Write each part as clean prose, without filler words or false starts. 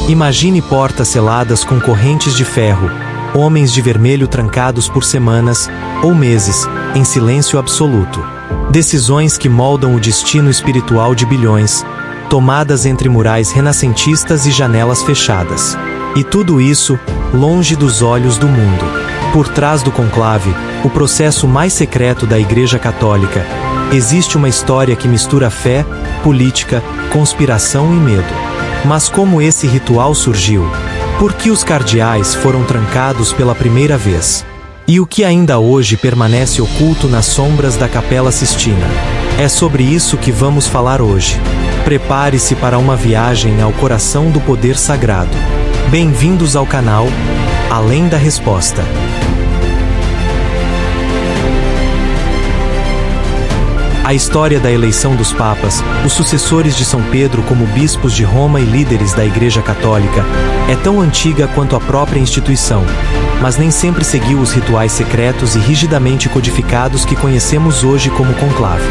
Imagine portas seladas com correntes de ferro, homens de vermelho trancados por semanas ou meses, em silêncio absoluto. Decisões que moldam o destino espiritual de bilhões, tomadas entre murais renascentistas e janelas fechadas. E tudo isso, longe dos olhos do mundo. Por trás do conclave, o processo mais secreto da Igreja Católica, existe uma história que mistura fé, política, conspiração e medo. Mas como esse ritual surgiu? Por que os cardeais foram trancados pela primeira vez? E o que ainda hoje permanece oculto nas sombras da Capela Sistina? É sobre isso que vamos falar hoje. Prepare-se para uma viagem ao coração do poder sagrado. Bem-vindos ao canal Além da Resposta. A história da eleição dos papas, os sucessores de São Pedro como bispos de Roma e líderes da Igreja Católica, é tão antiga quanto a própria instituição, mas nem sempre seguiu os rituais secretos e rigidamente codificados que conhecemos hoje como conclave.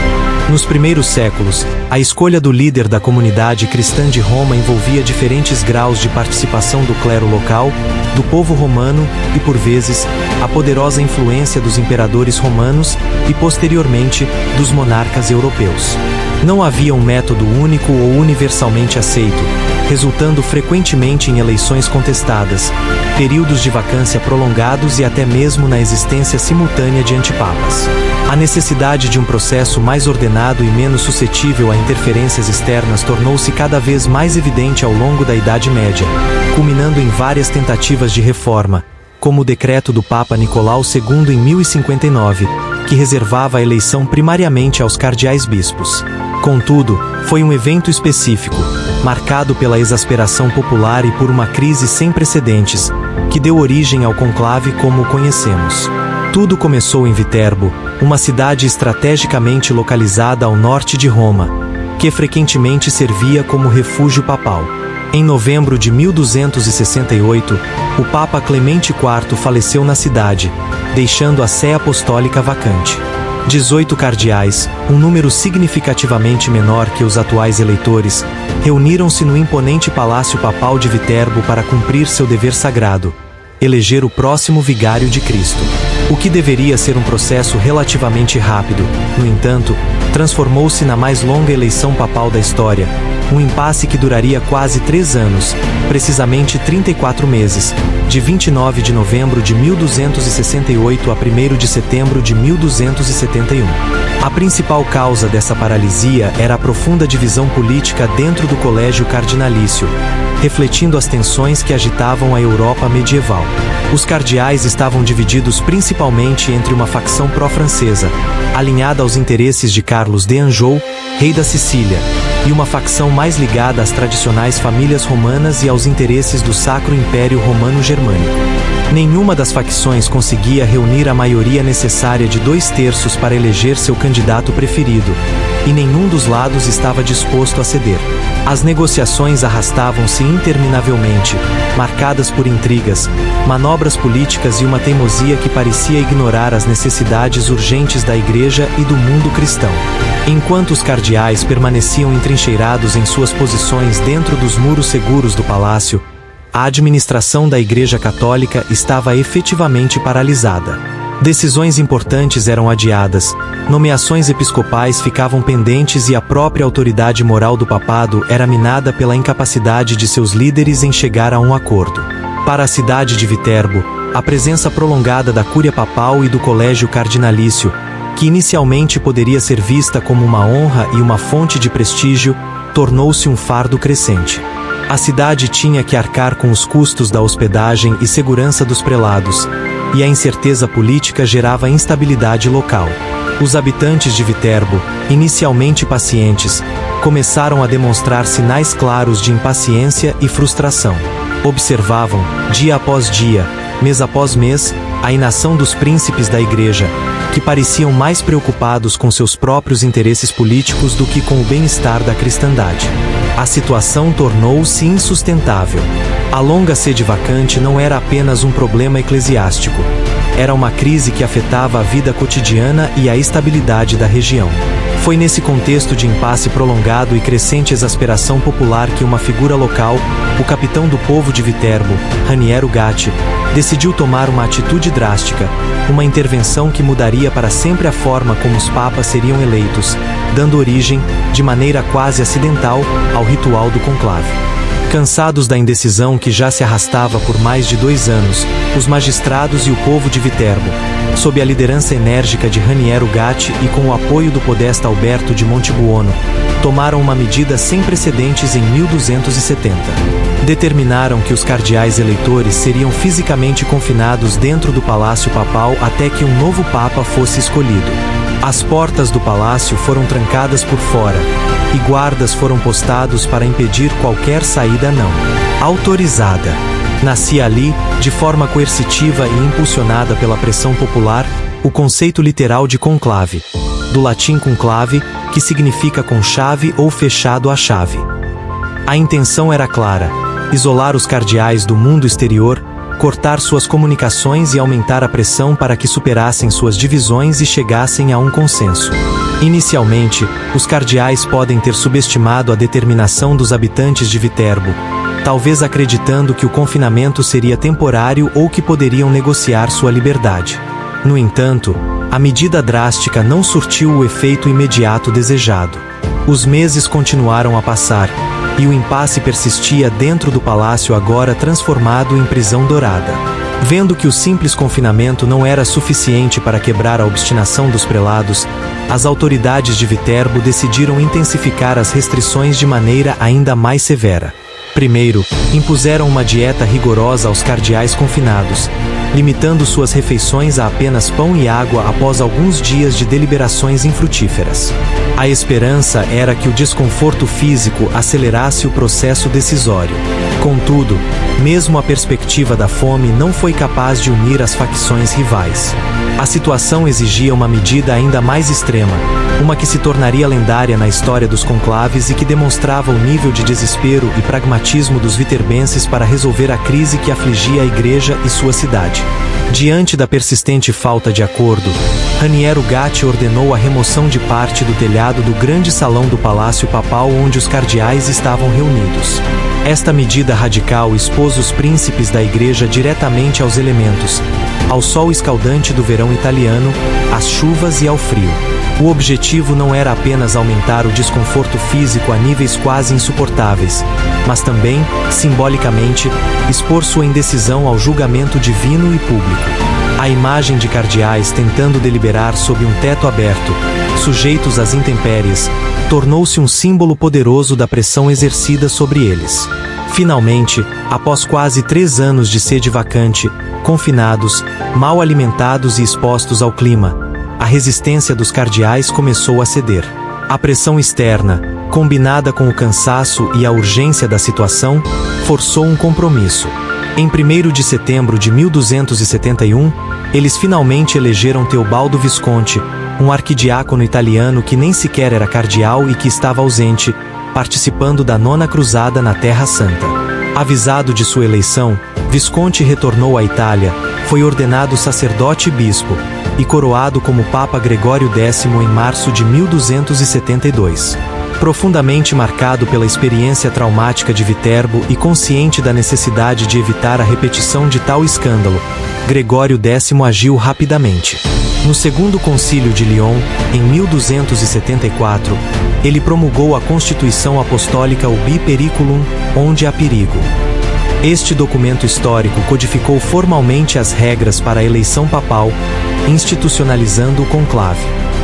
Nos primeiros séculos, a escolha do líder da comunidade cristã de Roma envolvia diferentes graus de participação do clero local, do povo romano e, por vezes, a poderosa influência dos imperadores romanos e, posteriormente, dos monarcas europeus. Não havia um método único ou universalmente aceito, resultando frequentemente em eleições contestadas, períodos de vacância prolongados e até mesmo na existência simultânea de antipapas. A necessidade de um processo mais ordenado e menos suscetível a interferências externas tornou-se cada vez mais evidente ao longo da Idade Média, culminando em várias tentativas de reforma, como o decreto do Papa Nicolau II em 1059, que reservava a eleição primariamente aos cardeais bispos. Contudo, foi um evento específico, marcado pela exasperação popular e por uma crise sem precedentes, que deu origem ao conclave como o conhecemos. Tudo começou em Viterbo, uma cidade estrategicamente localizada ao norte de Roma, que frequentemente servia como refúgio papal. Em novembro de 1268, o Papa Clemente IV faleceu na cidade, deixando a sé apostólica vacante. 18 cardeais, um número significativamente menor que os atuais eleitores, reuniram-se no imponente Palácio Papal de Viterbo para cumprir seu dever sagrado: eleger o próximo vigário de Cristo. O que deveria ser um processo relativamente rápido, no entanto, transformou-se na mais longa eleição papal da história, um impasse que duraria quase 3 anos, precisamente 34 meses, de 29 de novembro de 1268 a 1º de setembro de 1271. A principal causa dessa paralisia era a profunda divisão política dentro do colégio cardinalício, refletindo as tensões que agitavam a Europa medieval. Os cardeais estavam divididos principalmente entre uma facção pró-francesa, alinhada aos interesses de Carlos de Anjou, rei da Sicília, e uma facção mais ligada às tradicionais famílias romanas e aos interesses do Sacro Império Romano-Germânico. Nenhuma das facções conseguia reunir a maioria necessária de 2/3 para eleger seu candidato preferido, e nenhum dos lados estava disposto a ceder. As negociações arrastavam-se interminavelmente, marcadas por intrigas, manobras políticas e uma teimosia que parecia ignorar as necessidades urgentes da Igreja e do mundo cristão. Enquanto os cardeais permaneciam entrincheirados em suas posições dentro dos muros seguros do palácio, a administração da Igreja Católica estava efetivamente paralisada. Decisões importantes eram adiadas, nomeações episcopais ficavam pendentes e a própria autoridade moral do papado era minada pela incapacidade de seus líderes em chegar a um acordo. Para a cidade de Viterbo, a presença prolongada da Cúria Papal e do Colégio Cardinalício, que inicialmente poderia ser vista como uma honra e uma fonte de prestígio, tornou-se um fardo crescente. A cidade tinha que arcar com os custos da hospedagem e segurança dos prelados, e a incerteza política gerava instabilidade local. Os habitantes de Viterbo, inicialmente pacientes, começaram a demonstrar sinais claros de impaciência e frustração. Observavam, dia após dia, mês após mês, a inação dos príncipes da Igreja, que pareciam mais preocupados com seus próprios interesses políticos do que com o bem-estar da cristandade. A situação tornou-se insustentável. A longa sede vacante não era apenas um problema eclesiástico. Era uma crise que afetava a vida cotidiana e a estabilidade da região. Foi nesse contexto de impasse prolongado e crescente exasperação popular que uma figura local, o capitão do povo de Viterbo, Raniero Gatti, decidiu tomar uma atitude drástica, uma intervenção que mudaria para sempre a forma como os papas seriam eleitos, dando origem, de maneira quase acidental, ao ritual do conclave. Cansados da indecisão que já se arrastava por mais de 2 anos, os magistrados e o povo de Viterbo, sob a liderança enérgica de Raniero Gatti e com o apoio do podesta Alberto de Montebuono, tomaram uma medida sem precedentes em 1270. Determinaram que os cardeais eleitores seriam fisicamente confinados dentro do palácio papal até que um novo papa fosse escolhido. As portas do palácio foram trancadas por fora, e guardas foram postados para impedir qualquer saída não autorizada. Nascia ali, de forma coercitiva e impulsionada pela pressão popular, o conceito literal de conclave, do latim conclave, que significa com chave ou fechado à chave. A intenção era clara: isolar os cardeais do mundo exterior, cortar suas comunicações e aumentar a pressão para que superassem suas divisões e chegassem a um consenso. Inicialmente, os cardeais podem ter subestimado a determinação dos habitantes de Viterbo, talvez acreditando que o confinamento seria temporário ou que poderiam negociar sua liberdade. No entanto, a medida drástica não surtiu o efeito imediato desejado. Os meses continuaram a passar, e o impasse persistia dentro do palácio agora transformado em prisão dourada. Vendo que o simples confinamento não era suficiente para quebrar a obstinação dos prelados, as autoridades de Viterbo decidiram intensificar as restrições de maneira ainda mais severa. Primeiro, impuseram uma dieta rigorosa aos cardeais confinados, limitando suas refeições a apenas pão e água após alguns dias de deliberações infrutíferas. A esperança era que o desconforto físico acelerasse o processo decisório. Contudo, mesmo a perspectiva da fome não foi capaz de unir as facções rivais. A situação exigia uma medida ainda mais extrema, uma que se tornaria lendária na história dos conclaves e que demonstrava o nível de desespero e pragmatismo dos viterbenses para resolver a crise que afligia a igreja e sua cidade. Diante da persistente falta de acordo, Raniero Gatti ordenou a remoção de parte do telhado do grande salão do Palácio Papal onde os cardeais estavam reunidos. Esta medida radical expôs os príncipes da igreja diretamente aos elementos, ao sol escaldante do verão italiano, às chuvas e ao frio. O objetivo não era apenas aumentar o desconforto físico a níveis quase insuportáveis, mas também, simbolicamente, expor sua indecisão ao julgamento divino e público. A imagem de cardeais tentando deliberar sob um teto aberto, sujeitos às intempéries, tornou-se um símbolo poderoso da pressão exercida sobre eles. Finalmente, após quase 3 anos de sede vacante, confinados, mal alimentados e expostos ao clima, a resistência dos cardeais começou a ceder. A pressão externa, combinada com o cansaço e a urgência da situação, forçou um compromisso. Em 1º de setembro de 1271, eles finalmente elegeram Teobaldo Visconti, um arquidiácono italiano que nem sequer era cardeal e que estava ausente, participando da 9ª Cruzada na Terra Santa. Avisado de sua eleição, Visconti retornou à Itália, foi ordenado sacerdote e bispo, e coroado como Papa Gregório X em março de 1272. Profundamente marcado pela experiência traumática de Viterbo e consciente da necessidade de evitar a repetição de tal escândalo, Gregório X agiu rapidamente. No Segundo Concílio de Lyon, em 1274, ele promulgou a Constituição Apostólica Ubi Periculum, onde há perigo. Este documento histórico codificou formalmente as regras para a eleição papal, institucionalizando o conclave.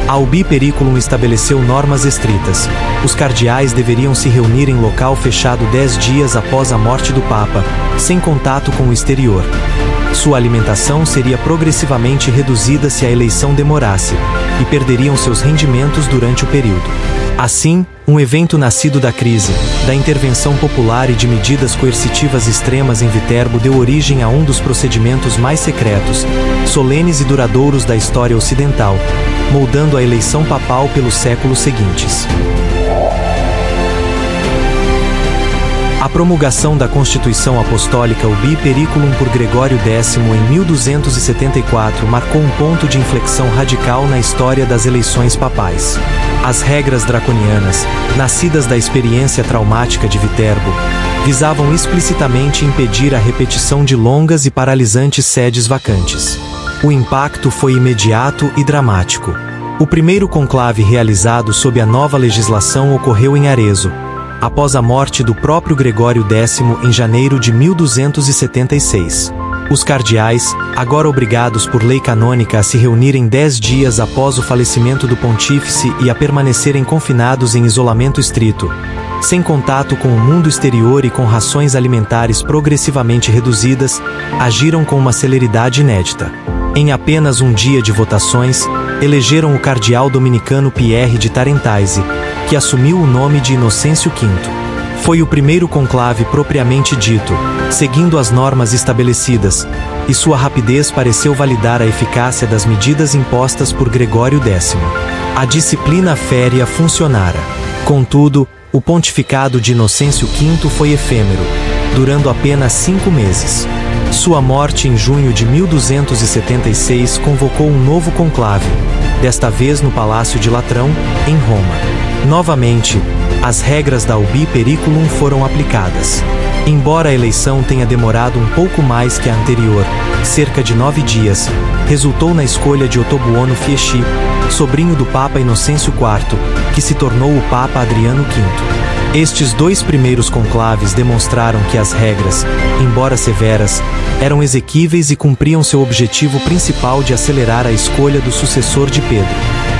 A Ubi Periculum estabeleceu normas estritas. Os cardeais deveriam se reunir em local fechado 10 dias após a morte do Papa, sem contato com o exterior. Sua alimentação seria progressivamente reduzida se a eleição demorasse, e perderiam seus rendimentos durante o período. Assim, um evento nascido da crise, da intervenção popular e de medidas coercitivas extremas em Viterbo deu origem a um dos procedimentos mais secretos, solenes e duradouros da história ocidental, moldando a eleição papal pelos séculos seguintes. A promulgação da Constituição Apostólica Ubi Periculum por Gregório X em 1274 marcou um ponto de inflexão radical na história das eleições papais. As regras draconianas, nascidas da experiência traumática de Viterbo, visavam explicitamente impedir a repetição de longas e paralisantes sedes vacantes. O impacto foi imediato e dramático. O primeiro conclave realizado sob a nova legislação ocorreu em Arezzo, após a morte do próprio Gregório X em janeiro de 1276. Os cardeais, agora obrigados por lei canônica a se reunirem 10 dias após o falecimento do pontífice e a permanecerem confinados em isolamento estrito, sem contato com o mundo exterior e com rações alimentares progressivamente reduzidas, agiram com uma celeridade inédita. Em apenas um dia de votações, elegeram o cardeal dominicano Pierre de Tarentaise, que assumiu o nome de Inocêncio V. Foi o primeiro conclave propriamente dito, seguindo as normas estabelecidas, e sua rapidez pareceu validar a eficácia das medidas impostas por Gregório X. A disciplina férea funcionara. Contudo, o pontificado de Inocêncio V foi efêmero, durando apenas 5 meses. Sua morte em junho de 1276 convocou um novo conclave, desta vez no Palácio de Latrão, em Roma. Novamente, as regras da Ubi Periculum foram aplicadas. Embora a eleição tenha demorado um pouco mais que a anterior, cerca de 9 dias, resultou na escolha de Ottobuono Fieschi, sobrinho do Papa Inocêncio IV, que se tornou o Papa Adriano V. Estes 2 primeiros conclaves demonstraram que as regras, embora severas, eram exequíveis e cumpriam seu objetivo principal de acelerar a escolha do sucessor de Pedro.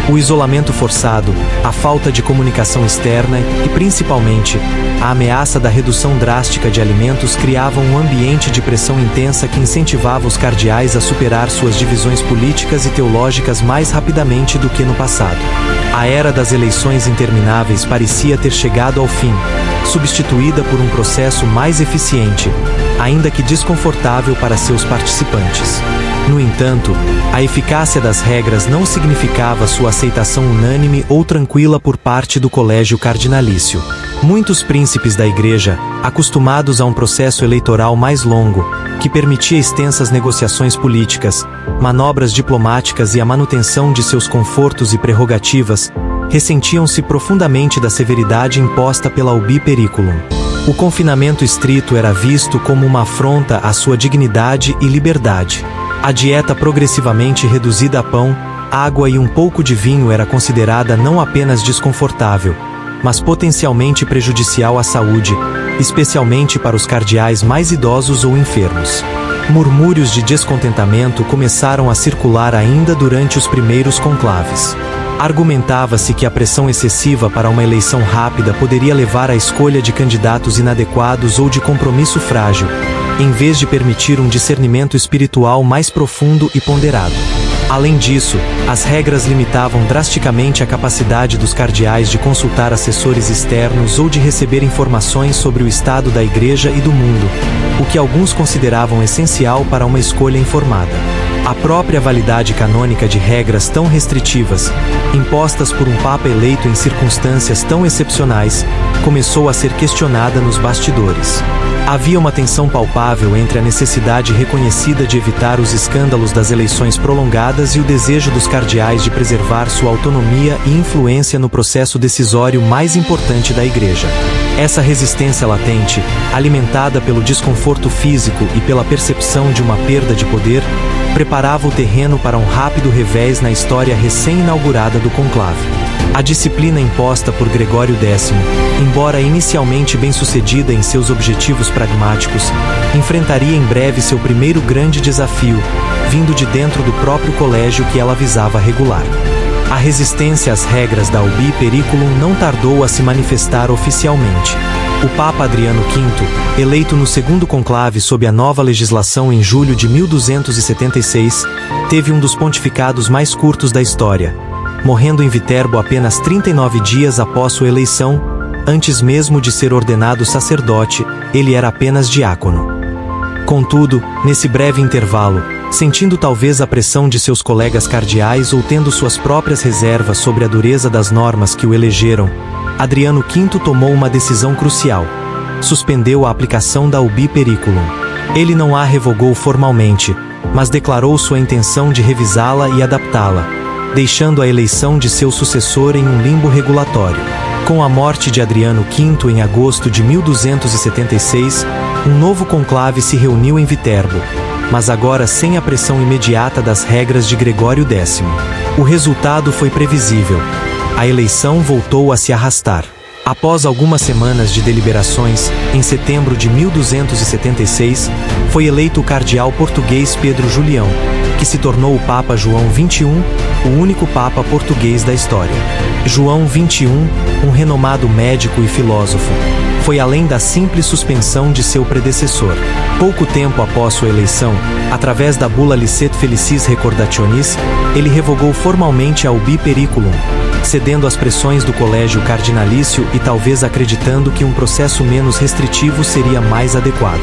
O isolamento forçado, a falta de comunicação externa e, principalmente, a ameaça da redução drástica de alimentos criavam um ambiente de pressão intensa que incentivava os cardeais a superar suas divisões políticas e teológicas mais rapidamente do que no passado. A era das eleições intermináveis parecia ter chegado ao fim, substituída por um processo mais eficiente, ainda que desconfortável para seus participantes. No entanto, a eficácia das regras não significava sua aceitação unânime ou tranquila por parte do colégio cardinalício. Muitos príncipes da Igreja, acostumados a um processo eleitoral mais longo, que permitia extensas negociações políticas, manobras diplomáticas e a manutenção de seus confortos e prerrogativas, ressentiam-se profundamente da severidade imposta pela Ubi Periculum. O confinamento estrito era visto como uma afronta à sua dignidade e liberdade. A dieta progressivamente reduzida a pão, água e um pouco de vinho era considerada não apenas desconfortável, mas potencialmente prejudicial à saúde, especialmente para os cardeais mais idosos ou enfermos. Murmúrios de descontentamento começaram a circular ainda durante os primeiros conclaves. Argumentava-se que a pressão excessiva para uma eleição rápida poderia levar à escolha de candidatos inadequados ou de compromisso frágil, em vez de permitir um discernimento espiritual mais profundo e ponderado. Além disso, as regras limitavam drasticamente a capacidade dos cardeais de consultar assessores externos ou de receber informações sobre o estado da Igreja e do mundo, o que alguns consideravam essencial para uma escolha informada. A própria validade canônica de regras tão restritivas, impostas por um Papa eleito em circunstâncias tão excepcionais, começou a ser questionada nos bastidores. Havia uma tensão palpável entre a necessidade reconhecida de evitar os escândalos das eleições prolongadas e o desejo dos cardeais de preservar sua autonomia e influência no processo decisório mais importante da Igreja. Essa resistência latente, alimentada pelo desconforto físico e pela percepção de uma perda de poder, preparava o terreno para um rápido revés na história recém-inaugurada do conclave. A disciplina imposta por Gregório X, embora inicialmente bem-sucedida em seus objetivos pragmáticos, enfrentaria em breve seu primeiro grande desafio, vindo de dentro do próprio colégio que ela visava regular. A resistência às regras da Ubi Periculum não tardou a se manifestar oficialmente. O Papa Adriano V, eleito no segundo conclave sob a nova legislação em julho de 1276, teve um dos pontificados mais curtos da história, morrendo em Viterbo apenas 39 dias após sua eleição. Antes mesmo de ser ordenado sacerdote, ele era apenas diácono. Contudo, nesse breve intervalo, sentindo talvez a pressão de seus colegas cardeais ou tendo suas próprias reservas sobre a dureza das normas que o elegeram, Adriano V tomou uma decisão crucial: suspendeu a aplicação da ubi periculum. Ele não a revogou formalmente, mas declarou sua intenção de revisá-la e adaptá-la, deixando a eleição de seu sucessor em um limbo regulatório. Com a morte de Adriano V em agosto de 1276, um novo conclave se reuniu em Viterbo, mas agora sem a pressão imediata das regras de Gregório X. O resultado foi previsível. A eleição voltou a se arrastar. Após algumas semanas de deliberações, em setembro de 1276, foi eleito o cardeal português Pedro Julião, que se tornou o Papa João XXI, o único Papa português da história. João XXI, um renomado médico e filósofo, foi além da simples suspensão de seu predecessor. Pouco tempo após sua eleição, através da bula Licet Felicis Recordationis, ele revogou formalmente a ubi periculum, cedendo às pressões do colégio cardinalício e talvez acreditando que um processo menos restritivo seria mais adequado.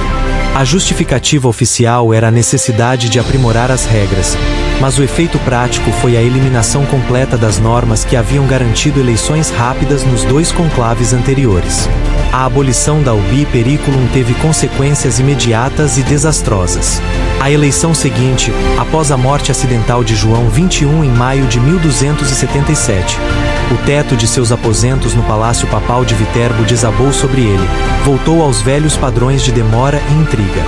A justificativa oficial era a necessidade de aprimorar as regras, mas o efeito prático foi a eliminação completa das normas que haviam garantido eleições rápidas nos dois conclaves anteriores. A abolição da ubi periculum teve consequências imediatas e desastrosas. A eleição seguinte, após a morte acidental de João XXI em maio de 1277, o teto de seus aposentos no Palácio Papal de Viterbo desabou sobre ele, voltou aos velhos padrões de demora e intriga.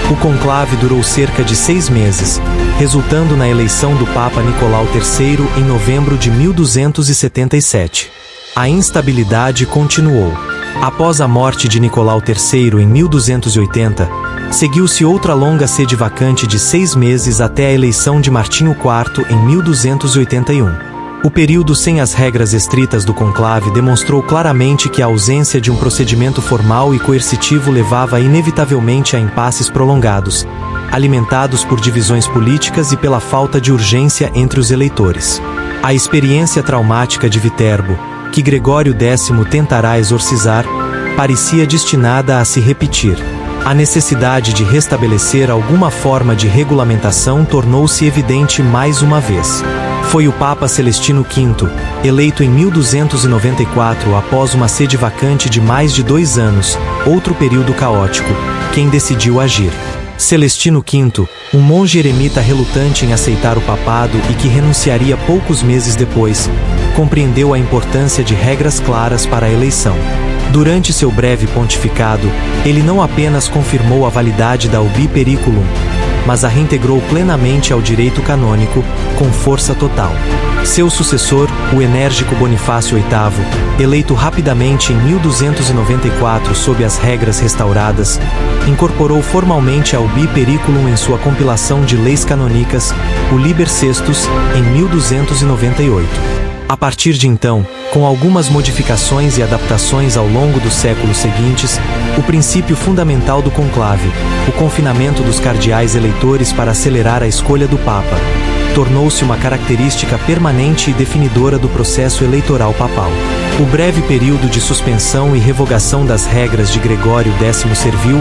O conclave durou cerca de 6 meses, resultando na eleição do Papa Nicolau III em novembro de 1277. A instabilidade continuou. Após a morte de Nicolau III em 1280, seguiu-se outra longa sede vacante de 6 meses até a eleição de Martinho IV em 1281. O período sem as regras estritas do conclave demonstrou claramente que a ausência de um procedimento formal e coercitivo levava inevitavelmente a impasses prolongados, alimentados por divisões políticas e pela falta de urgência entre os eleitores. A experiência traumática de Viterbo, que Gregório X tentará exorcizar, parecia destinada a se repetir. A necessidade de restabelecer alguma forma de regulamentação tornou-se evidente mais uma vez. Foi o Papa Celestino V, eleito em 1294 após uma sede vacante de mais de 2 anos, outro período caótico, quem decidiu agir. Celestino V, um monge eremita relutante em aceitar o papado e que renunciaria poucos meses depois, compreendeu a importância de regras claras para a eleição. Durante seu breve pontificado, ele não apenas confirmou a validade da ubi periculum, mas a reintegrou plenamente ao direito canônico, com força total. Seu sucessor, o enérgico Bonifácio VIII, eleito rapidamente em 1294 sob as regras restauradas, incorporou formalmente a ubi periculum em sua compilação de leis canônicas, o Liber Sextus, em 1298. A partir de então, com algumas modificações e adaptações ao longo dos séculos seguintes, o princípio fundamental do conclave, o confinamento dos cardeais eleitores para acelerar a escolha do Papa, tornou-se uma característica permanente e definidora do processo eleitoral papal. O breve período de suspensão e revogação das regras de Gregório X serviu,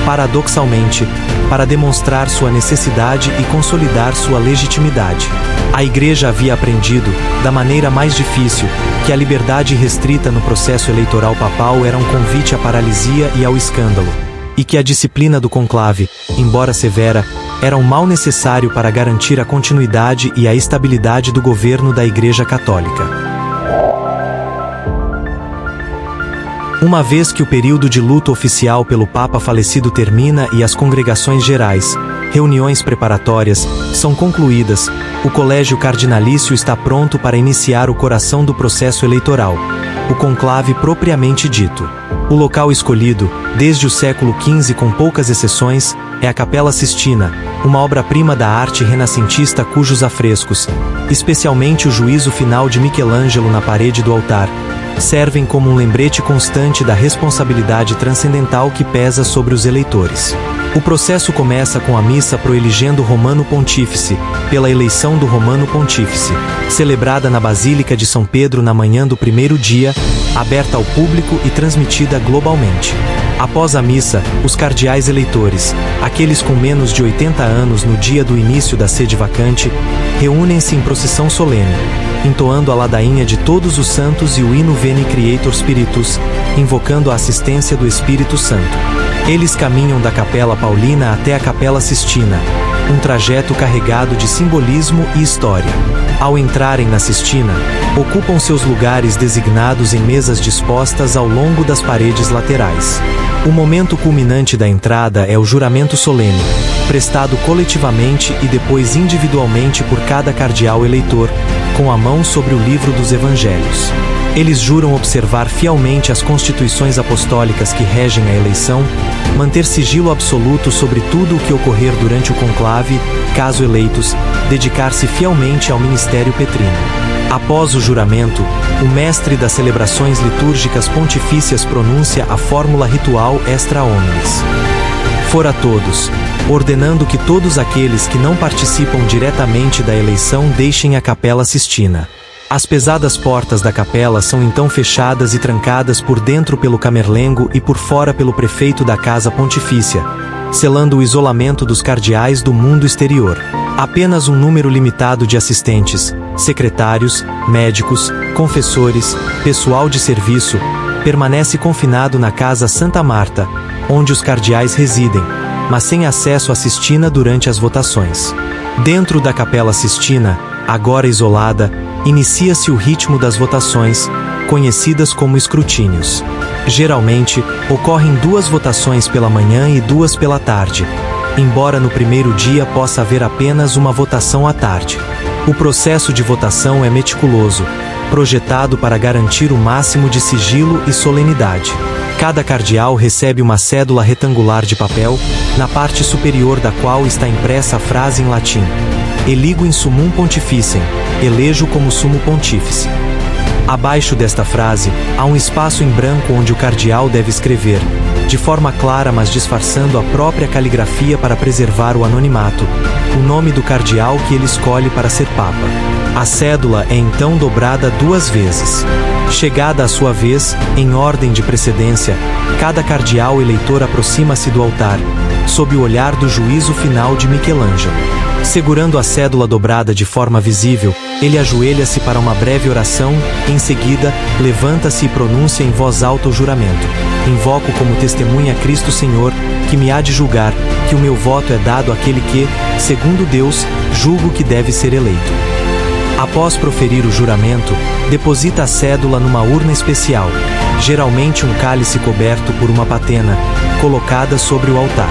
paradoxalmente, para demonstrar sua necessidade e consolidar sua legitimidade. A Igreja havia aprendido, da maneira mais difícil, que a liberdade restrita no processo eleitoral papal era um convite à paralisia e ao escândalo, e que a disciplina do conclave, embora severa, era um mal necessário para garantir a continuidade e a estabilidade do governo da Igreja Católica. Uma vez que o período de luto oficial pelo Papa falecido termina e as congregações gerais, reuniões preparatórias, são concluídas, o colégio cardinalício está pronto para iniciar o coração do processo eleitoral, o conclave propriamente dito. O local escolhido, desde o século XV com poucas exceções, é a Capela Sistina, uma obra-prima da arte renascentista cujos afrescos, especialmente o Juízo Final de Michelangelo na parede do altar, servem como um lembrete constante da responsabilidade transcendental que pesa sobre os eleitores. O processo começa com a missa proeligendo Romano Pontífice, pela eleição do Romano Pontífice, celebrada na Basílica de São Pedro na manhã do primeiro dia, aberta ao público e transmitida globalmente. Após a missa, os cardeais eleitores, aqueles com menos de 80 anos no dia do início da sede vacante, reúnem-se em procissão solene, entoando a ladainha de todos os santos e o hino Veni Creator Spiritus, invocando a assistência do Espírito Santo. Eles caminham da Capela Paulina até a Capela Sistina, um trajeto carregado de simbolismo e história. Ao entrarem na Sistina, ocupam seus lugares designados em mesas dispostas ao longo das paredes laterais. O momento culminante da entrada é o juramento solene, prestado coletivamente e depois individualmente por cada cardeal eleitor, com a mão sobre o livro dos Evangelhos. Eles juram observar fielmente as constituições apostólicas que regem a eleição, manter sigilo absoluto sobre tudo o que ocorrer durante o conclave, caso eleitos, dedicar-se fielmente ao ministério petrino. Após o juramento, o mestre das celebrações litúrgicas pontifícias pronuncia a fórmula ritual extra homines. Fora todos, ordenando que todos aqueles que não participam diretamente da eleição deixem a Capela Sistina. As pesadas portas da capela são então fechadas e trancadas por dentro pelo camerlengo e por fora pelo prefeito da Casa Pontifícia, selando o isolamento dos cardeais do mundo exterior. Apenas um número limitado de assistentes, secretários, médicos, confessores, pessoal de serviço, permanece confinado na Casa Santa Marta, onde os cardeais residem, mas sem acesso à Sistina durante as votações. Dentro da Capela Sistina, agora isolada, inicia-se o ritmo das votações, conhecidas como escrutínios. Geralmente, ocorrem 2 votações pela manhã e 2 pela tarde, embora no primeiro dia possa haver apenas uma votação à tarde. O processo de votação é meticuloso, projetado para garantir o máximo de sigilo e solenidade. Cada cardeal recebe uma cédula retangular de papel, na parte superior da qual está impressa a frase em latim: Eligo in summum pontificem, elejo como sumo pontífice. Abaixo desta frase, há um espaço em branco onde o cardeal deve escrever, de forma clara mas disfarçando a própria caligrafia para preservar o anonimato, o nome do cardeal que ele escolhe para ser papa. A cédula é então dobrada 2 vezes. Chegada a sua vez, em ordem de precedência, cada cardeal eleitor aproxima-se do altar, sob o olhar do juízo final de Michelangelo. Segurando a cédula dobrada de forma visível, ele ajoelha-se para uma breve oração, em seguida, levanta-se e pronuncia em voz alta o juramento: Invoco como testemunha Cristo Senhor, que me há de julgar, que o meu voto é dado àquele que, segundo Deus, julgo que deve ser eleito. Após proferir o juramento, deposita a cédula numa urna especial, geralmente um cálice coberto por uma patena, colocada sobre o altar.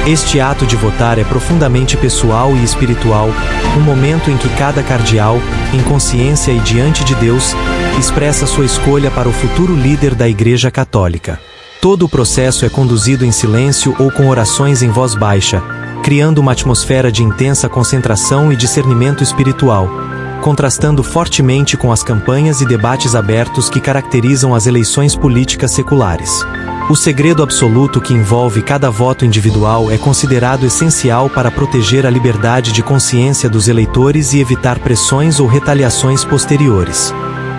Este ato de votar é profundamente pessoal e espiritual, um momento em que cada cardeal, em consciência e diante de Deus, expressa sua escolha para o futuro líder da Igreja Católica. Todo o processo é conduzido em silêncio ou com orações em voz baixa, criando uma atmosfera de intensa concentração e discernimento espiritual, contrastando fortemente com as campanhas e debates abertos que caracterizam as eleições políticas seculares. O segredo absoluto que envolve cada voto individual é considerado essencial para proteger a liberdade de consciência dos eleitores e evitar pressões ou retaliações posteriores.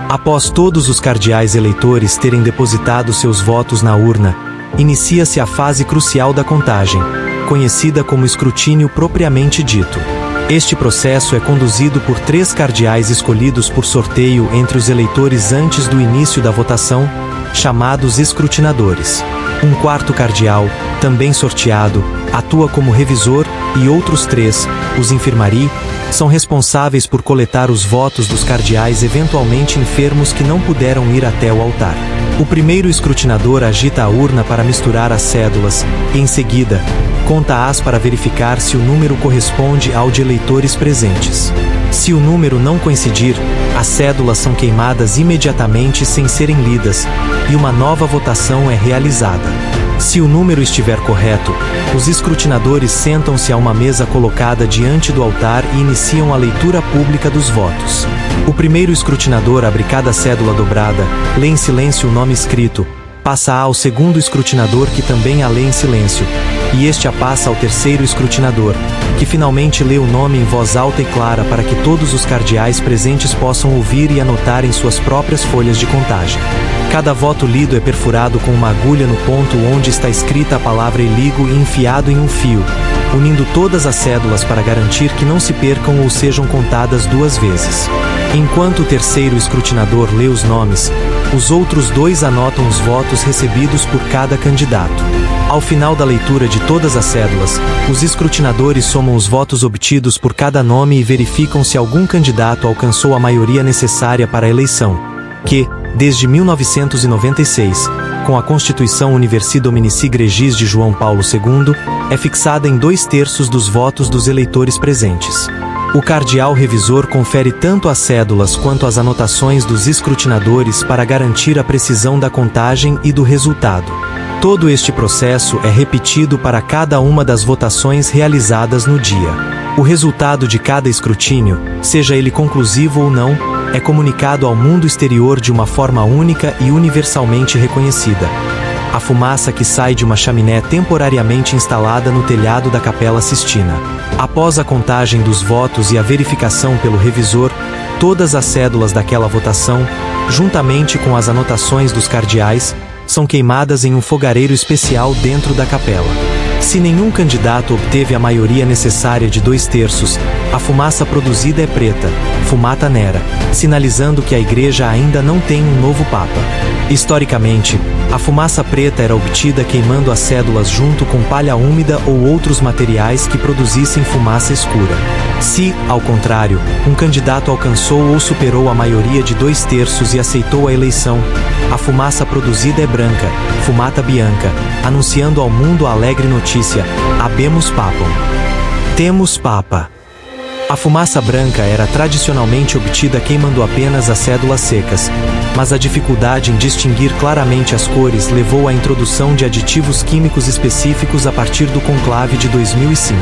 Após todos os cardeais eleitores terem depositado seus votos na urna, inicia-se a fase crucial da contagem, conhecida como escrutínio propriamente dito. Este processo é conduzido por 3 cardeais escolhidos por sorteio entre os eleitores antes do início da votação, chamados escrutinadores. Um 4º cardeal, também sorteado, atua como revisor, e outros 3, os infirmari, são responsáveis por coletar os votos dos cardeais eventualmente enfermos que não puderam ir até o altar. O primeiro escrutinador agita a urna para misturar as cédulas, e em seguida, conta-as para verificar se o número corresponde ao de eleitores presentes. Se o número não coincidir, as cédulas são queimadas imediatamente sem serem lidas, e uma nova votação é realizada. Se o número estiver correto, os escrutinadores sentam-se a uma mesa colocada diante do altar e iniciam a leitura pública dos votos. O primeiro escrutinador abre cada cédula dobrada, lê em silêncio o nome escrito, passa-a ao segundo escrutinador que também a lê em silêncio, e este a passa ao terceiro escrutinador, que finalmente lê o nome em voz alta e clara para que todos os cardeais presentes possam ouvir e anotar em suas próprias folhas de contagem. Cada voto lido é perfurado com uma agulha no ponto onde está escrita a palavra eligo e enfiado em um fio, unindo todas as cédulas para garantir que não se percam ou sejam contadas duas vezes. Enquanto o terceiro escrutinador lê os nomes, os outros dois anotam os votos recebidos por cada candidato. Ao final da leitura de todas as cédulas, os escrutinadores somam os votos obtidos por cada nome e verificam se algum candidato alcançou a maioria necessária para a eleição, que, desde 1996, com a Constituição Universi Dominici Gregis de João Paulo II, é fixada em 2/3 dos votos dos eleitores presentes. O cardeal revisor confere tanto as cédulas quanto as anotações dos escrutinadores para garantir a precisão da contagem e do resultado. Todo este processo é repetido para cada uma das votações realizadas no dia. O resultado de cada escrutínio, seja ele conclusivo ou não, é comunicado ao mundo exterior de uma forma única e universalmente reconhecida. A fumaça que sai de uma chaminé temporariamente instalada no telhado da Capela Sistina. Após a contagem dos votos e a verificação pelo revisor, todas as cédulas daquela votação, juntamente com as anotações dos cardeais, são queimadas em um fogareiro especial dentro da capela. Se nenhum candidato obteve a maioria necessária de 2/3, a fumaça produzida é preta, fumata nera, sinalizando que a igreja ainda não tem um novo papa. Historicamente, a fumaça preta era obtida queimando as cédulas junto com palha úmida ou outros materiais que produzissem fumaça escura. Se, ao contrário, um candidato alcançou ou superou a maioria de 2/3 e aceitou a eleição, a fumaça produzida é branca, fumata bianca, anunciando ao mundo a alegre notícia: habemus papam. Temos papa. A fumaça branca era tradicionalmente obtida queimando apenas as cédulas secas, mas a dificuldade em distinguir claramente as cores levou à introdução de aditivos químicos específicos a partir do conclave de 2005.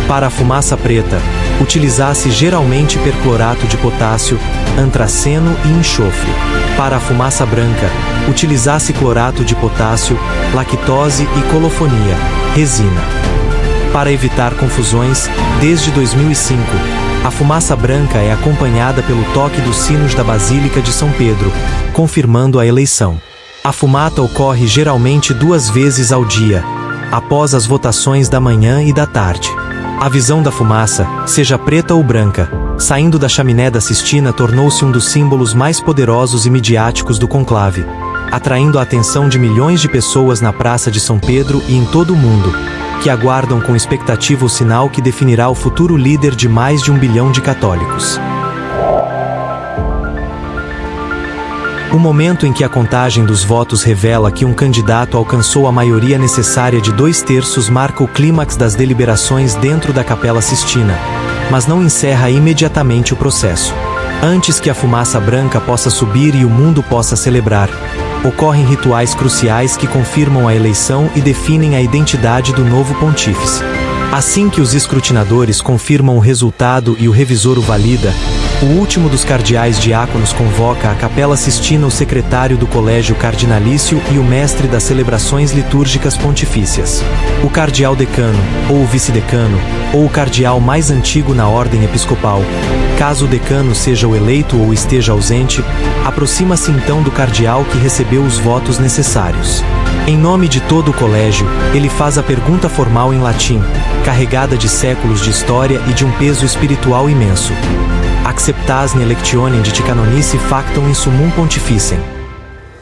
Para a fumaça preta, utilizasse geralmente perclorato de potássio, antraceno e enxofre. Para a fumaça branca, utilizasse clorato de potássio, lactose e colofonia, resina. Para evitar confusões, desde 2005, a fumaça branca é acompanhada pelo toque dos sinos da Basílica de São Pedro, confirmando a eleição. A fumata ocorre geralmente 2 vezes ao dia, após as votações da manhã e da tarde. A visão da fumaça, seja preta ou branca, saindo da chaminé da Sistina tornou-se um dos símbolos mais poderosos e midiáticos do conclave, atraindo a atenção de milhões de pessoas na Praça de São Pedro e em todo o mundo, que aguardam com expectativa o sinal que definirá o futuro líder de mais de 1 bilhão de católicos. O momento em que a contagem dos votos revela que um candidato alcançou a maioria necessária de 2/3 marca o clímax das deliberações dentro da Capela Sistina, mas não encerra imediatamente o processo. Antes que a fumaça branca possa subir e o mundo possa celebrar, ocorrem rituais cruciais que confirmam a eleição e definem a identidade do novo pontífice. Assim que os escrutinadores confirmam o resultado e o revisor o valida, o último dos cardeais diáconos convoca à Capela Sistina o secretário do Colégio Cardinalício e o mestre das celebrações litúrgicas pontifícias. O cardeal decano, ou o vice-decano, ou o cardeal mais antigo na ordem episcopal, caso o decano seja o eleito ou esteja ausente, aproxima-se então do cardeal que recebeu os votos necessários. Em nome de todo o colégio, ele faz a pergunta formal em latim, carregada de séculos de história e de um peso espiritual imenso. Acceptasne electionem de canonice factum in summum pontificem.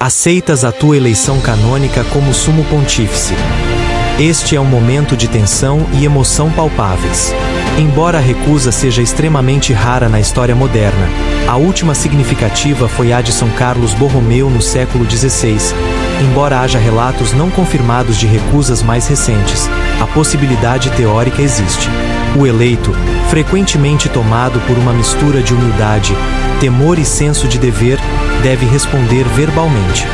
Aceitas a tua eleição canônica como sumo pontífice. Este é um momento de tensão e emoção palpáveis. Embora a recusa seja extremamente rara na história moderna, a última significativa foi a de São Carlos Borromeu no século XVI. Embora haja relatos não confirmados de recusas mais recentes, a possibilidade teórica existe. O eleito, frequentemente tomado por uma mistura de humildade, temor e senso de dever, deve responder verbalmente.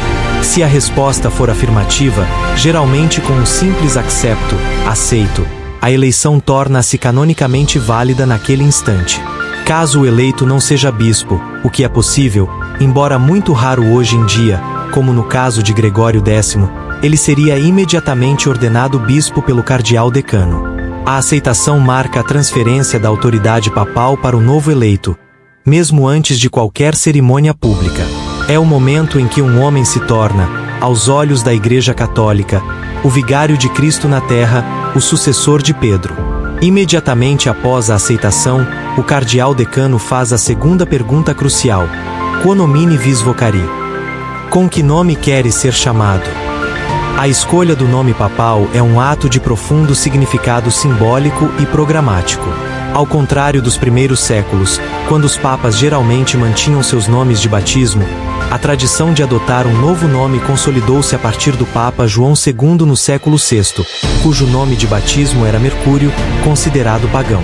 Se a resposta for afirmativa, geralmente com um simples accepto, aceito, a eleição torna-se canonicamente válida naquele instante. Caso o eleito não seja bispo, o que é possível, embora muito raro hoje em dia, como no caso de Gregório X, ele seria imediatamente ordenado bispo pelo cardeal decano. A aceitação marca a transferência da autoridade papal para o novo eleito, mesmo antes de qualquer cerimônia pública. É o momento em que um homem se torna, aos olhos da Igreja Católica, o vigário de Cristo na terra, o sucessor de Pedro. Imediatamente após a aceitação, o cardeal decano faz a segunda pergunta crucial: Quo nomine vis vocari? Com que nome queres ser chamado? A escolha do nome papal é um ato de profundo significado simbólico e programático. Ao contrário dos primeiros séculos, quando os papas geralmente mantinham seus nomes de batismo, a tradição de adotar um novo nome consolidou-se a partir do Papa João II no século VI, cujo nome de batismo era Mercúrio, considerado pagão.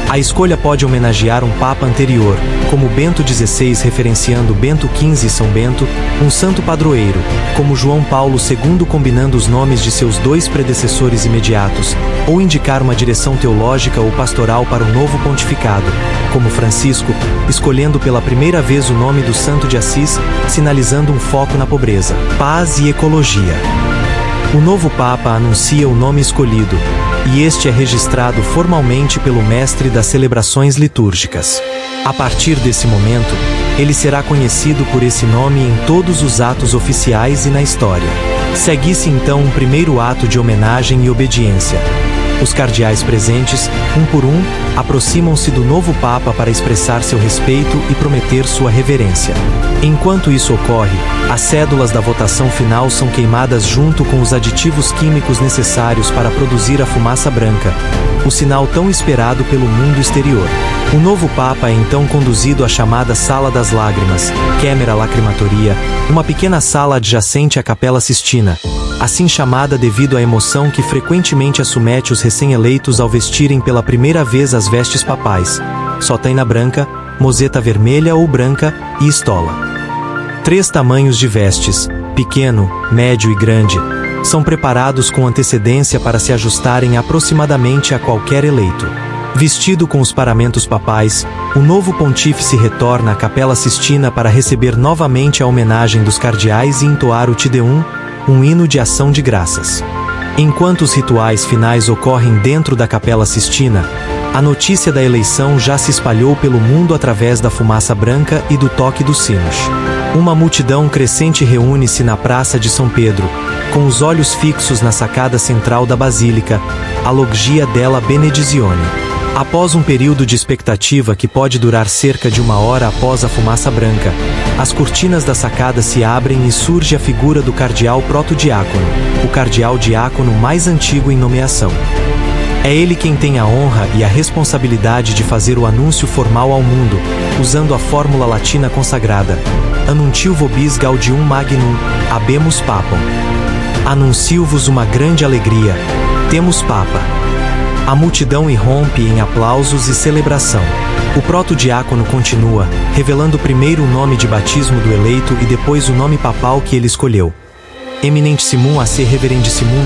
A escolha pode homenagear um papa anterior, como Bento XVI referenciando Bento XV e São Bento, um santo padroeiro, como João Paulo II combinando os nomes de seus dois predecessores imediatos, ou indicar uma direção teológica ou pastoral para o novo pontificado, como Francisco, escolhendo pela primeira vez o nome do santo de Assis, sinalizando um foco na pobreza, paz e ecologia. O novo Papa anuncia o nome escolhido, e este é registrado formalmente pelo mestre das celebrações litúrgicas. A partir desse momento, ele será conhecido por esse nome em todos os atos oficiais e na história. Segue-se então um primeiro ato de homenagem e obediência. Os cardeais presentes, um por um, aproximam-se do novo Papa para expressar seu respeito e prometer sua reverência. Enquanto isso ocorre, as cédulas da votação final são queimadas junto com os aditivos químicos necessários para produzir a fumaça branca, o sinal tão esperado pelo mundo exterior. O novo Papa é então conduzido à chamada Sala das Lágrimas, Camera Lacrimatoria, uma pequena sala adjacente à Capela Sistina, assim chamada devido à emoção que frequentemente assumete os recém-eleitos ao vestirem pela primeira vez as vestes papais, sotaina branca, mozeta vermelha ou branca, e estola. 3 tamanhos de vestes, pequeno, médio e grande, são preparados com antecedência para se ajustarem aproximadamente a qualquer eleito. Vestido com os paramentos papais, o novo pontífice retorna à Capela Sistina para receber novamente a homenagem dos cardeais e entoar o Te Deum, um hino de ação de graças. Enquanto os rituais finais ocorrem dentro da Capela Sistina, a notícia da eleição já se espalhou pelo mundo através da fumaça branca e do toque dos sinos. Uma multidão crescente reúne-se na Praça de São Pedro, com os olhos fixos na sacada central da Basílica, a Loggia della Benedizione. Após um período de expectativa que pode durar cerca de 1 hora após a fumaça branca, as cortinas da sacada se abrem e surge a figura do cardeal protodiácono, o cardeal diácono mais antigo em nomeação. É ele quem tem a honra e a responsabilidade de fazer o anúncio formal ao mundo, usando a fórmula latina consagrada, Annuntio vobis gaudium magnum, habemus papam. Anuncio-vos uma grande alegria, temos Papa. A multidão irrompe em aplausos e celebração. O protodiácono continua, revelando primeiro o nome de batismo do eleito e depois o nome papal que ele escolheu. Eminentissimum ac reverendissimum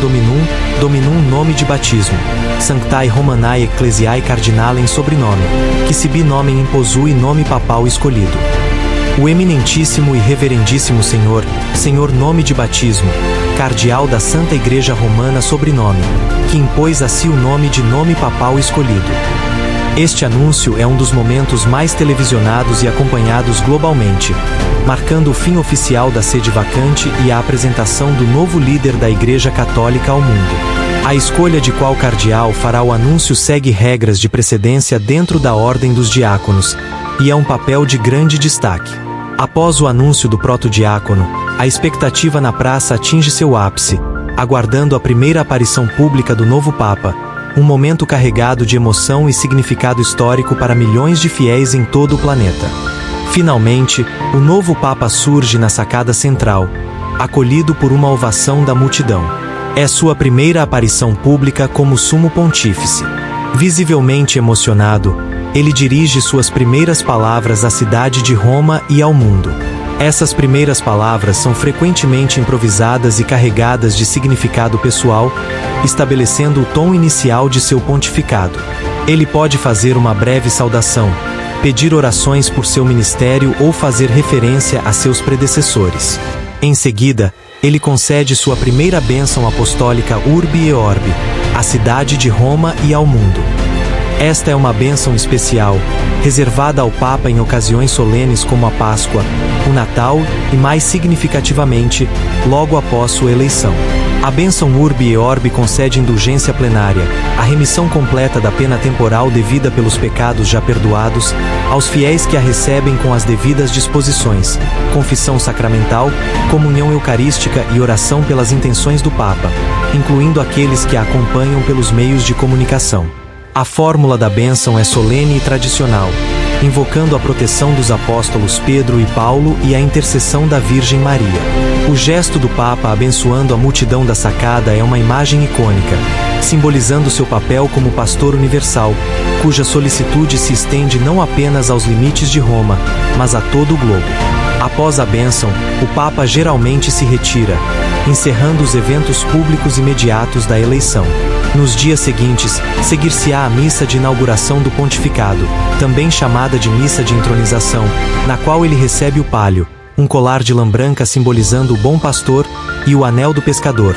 dominum nome de batismo, sanctae Romanae ecclesiae cardinalem sobrenome, que sibi nomen imposui nome papal escolhido. O eminentíssimo e reverendíssimo Senhor nome de batismo, cardeal da Santa Igreja Romana sobrenome, que impôs a si o nome de nome papal escolhido. Este anúncio é um dos momentos mais televisionados e acompanhados globalmente, marcando o fim oficial da sede vacante e a apresentação do novo líder da Igreja Católica ao mundo. A escolha de qual cardeal fará o anúncio segue regras de precedência dentro da ordem dos diáconos, e é um papel de grande destaque. Após o anúncio do protodiácono, a expectativa na praça atinge seu ápice, aguardando a primeira aparição pública do novo Papa, um momento carregado de emoção e significado histórico para milhões de fiéis em todo o planeta. Finalmente, o novo Papa surge na sacada central, acolhido por uma ovação da multidão. É sua primeira aparição pública como sumo pontífice. Visivelmente emocionado, ele dirige suas primeiras palavras à cidade de Roma e ao mundo. Essas primeiras palavras são frequentemente improvisadas e carregadas de significado pessoal, estabelecendo o tom inicial de seu pontificado. Ele pode fazer uma breve saudação, pedir orações por seu ministério ou fazer referência a seus predecessores. Em seguida, ele concede sua primeira bênção apostólica Urbi et Orbi, à cidade de Roma e ao mundo. Esta é uma bênção especial, reservada ao Papa em ocasiões solenes como a Páscoa, o Natal e, mais significativamente, logo após sua eleição. A bênção Urbi et Orbi concede indulgência plenária, a remissão completa da pena temporal devida pelos pecados já perdoados, aos fiéis que a recebem com as devidas disposições, confissão sacramental, comunhão eucarística e oração pelas intenções do Papa, incluindo aqueles que a acompanham pelos meios de comunicação. A fórmula da bênção é solene e tradicional, invocando a proteção dos apóstolos Pedro e Paulo e a intercessão da Virgem Maria. O gesto do Papa abençoando a multidão da sacada é uma imagem icônica, simbolizando seu papel como pastor universal, cuja solicitude se estende não apenas aos limites de Roma, mas a todo o globo. Após a bênção, o Papa geralmente se retira, encerrando os eventos públicos imediatos da eleição. Nos dias seguintes, seguir-se-á a missa de inauguração do pontificado, também chamada de missa de entronização, na qual ele recebe o palio, um colar de lã branca simbolizando o bom pastor, e o anel do pescador,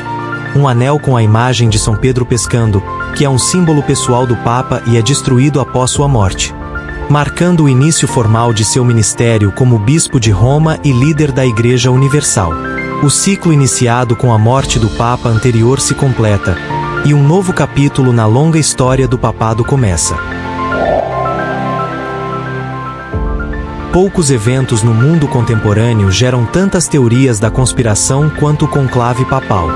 um anel com a imagem de São Pedro pescando, que é um símbolo pessoal do Papa e é destruído após sua morte, marcando o início formal de seu ministério como bispo de Roma e líder da Igreja Universal. O ciclo iniciado com a morte do Papa anterior se completa, e um novo capítulo na longa história do papado começa. Poucos eventos no mundo contemporâneo geram tantas teorias da conspiração quanto o conclave papal.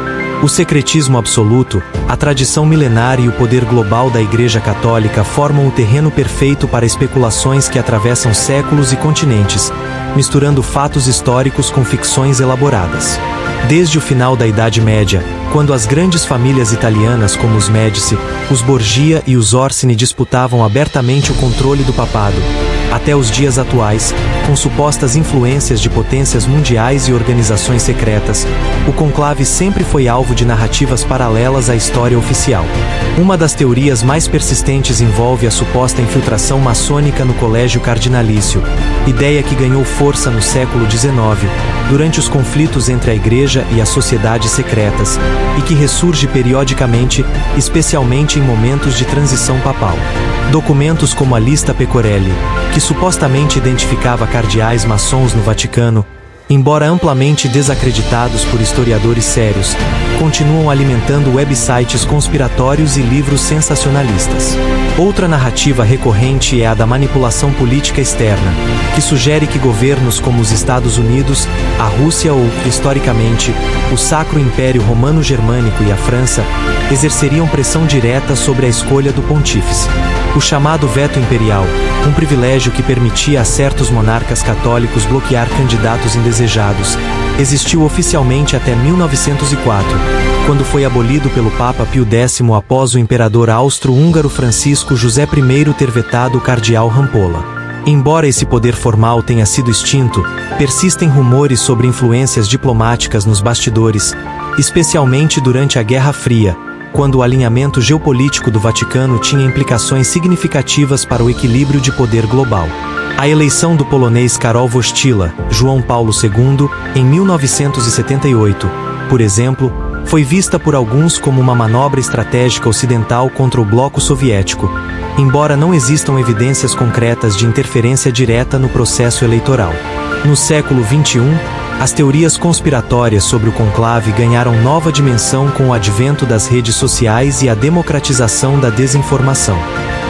O secretismo absoluto, a tradição milenar e o poder global da Igreja Católica formam o terreno perfeito para especulações que atravessam séculos e continentes, misturando fatos históricos com ficções elaboradas. Desde o final da Idade Média, quando as grandes famílias italianas como os Médici, os Borgia e os Orsini disputavam abertamente o controle do papado, até os dias atuais, com supostas influências de potências mundiais e organizações secretas, o conclave sempre foi alvo de narrativas paralelas à história oficial. Uma das teorias mais persistentes envolve a suposta infiltração maçônica no colégio cardinalício, ideia que ganhou força no século XIX, durante os conflitos entre a Igreja e as sociedades secretas, e que ressurge periodicamente, especialmente em momentos de transição papal. Documentos como a Lista Pecorelli, que supostamente identificava cardeais maçons no Vaticano, embora amplamente desacreditados por historiadores sérios, continuam alimentando websites conspiratórios e livros sensacionalistas. Outra narrativa recorrente é a da manipulação política externa, que sugere que governos como os Estados Unidos, a Rússia ou, historicamente, o Sacro Império Romano-Germânico e a França exerceriam pressão direta sobre a escolha do pontífice. O chamado veto imperial, um privilégio que permitia a certos monarcas católicos bloquear candidatos indesejados, existiu oficialmente até 1904, quando foi abolido pelo Papa Pio X após o imperador austro-húngaro Francisco José I ter vetado o cardeal Rampolla. Embora esse poder formal tenha sido extinto, persistem rumores sobre influências diplomáticas nos bastidores, especialmente durante a Guerra Fria, quando o alinhamento geopolítico do Vaticano tinha implicações significativas para o equilíbrio de poder global. A eleição do polonês Karol Wojtyła, João Paulo II, em 1978, por exemplo, foi vista por alguns como uma manobra estratégica ocidental contra o bloco soviético, embora não existam evidências concretas de interferência direta no processo eleitoral. No século XXI, as teorias conspiratórias sobre o conclave ganharam nova dimensão com o advento das redes sociais e a democratização da desinformação.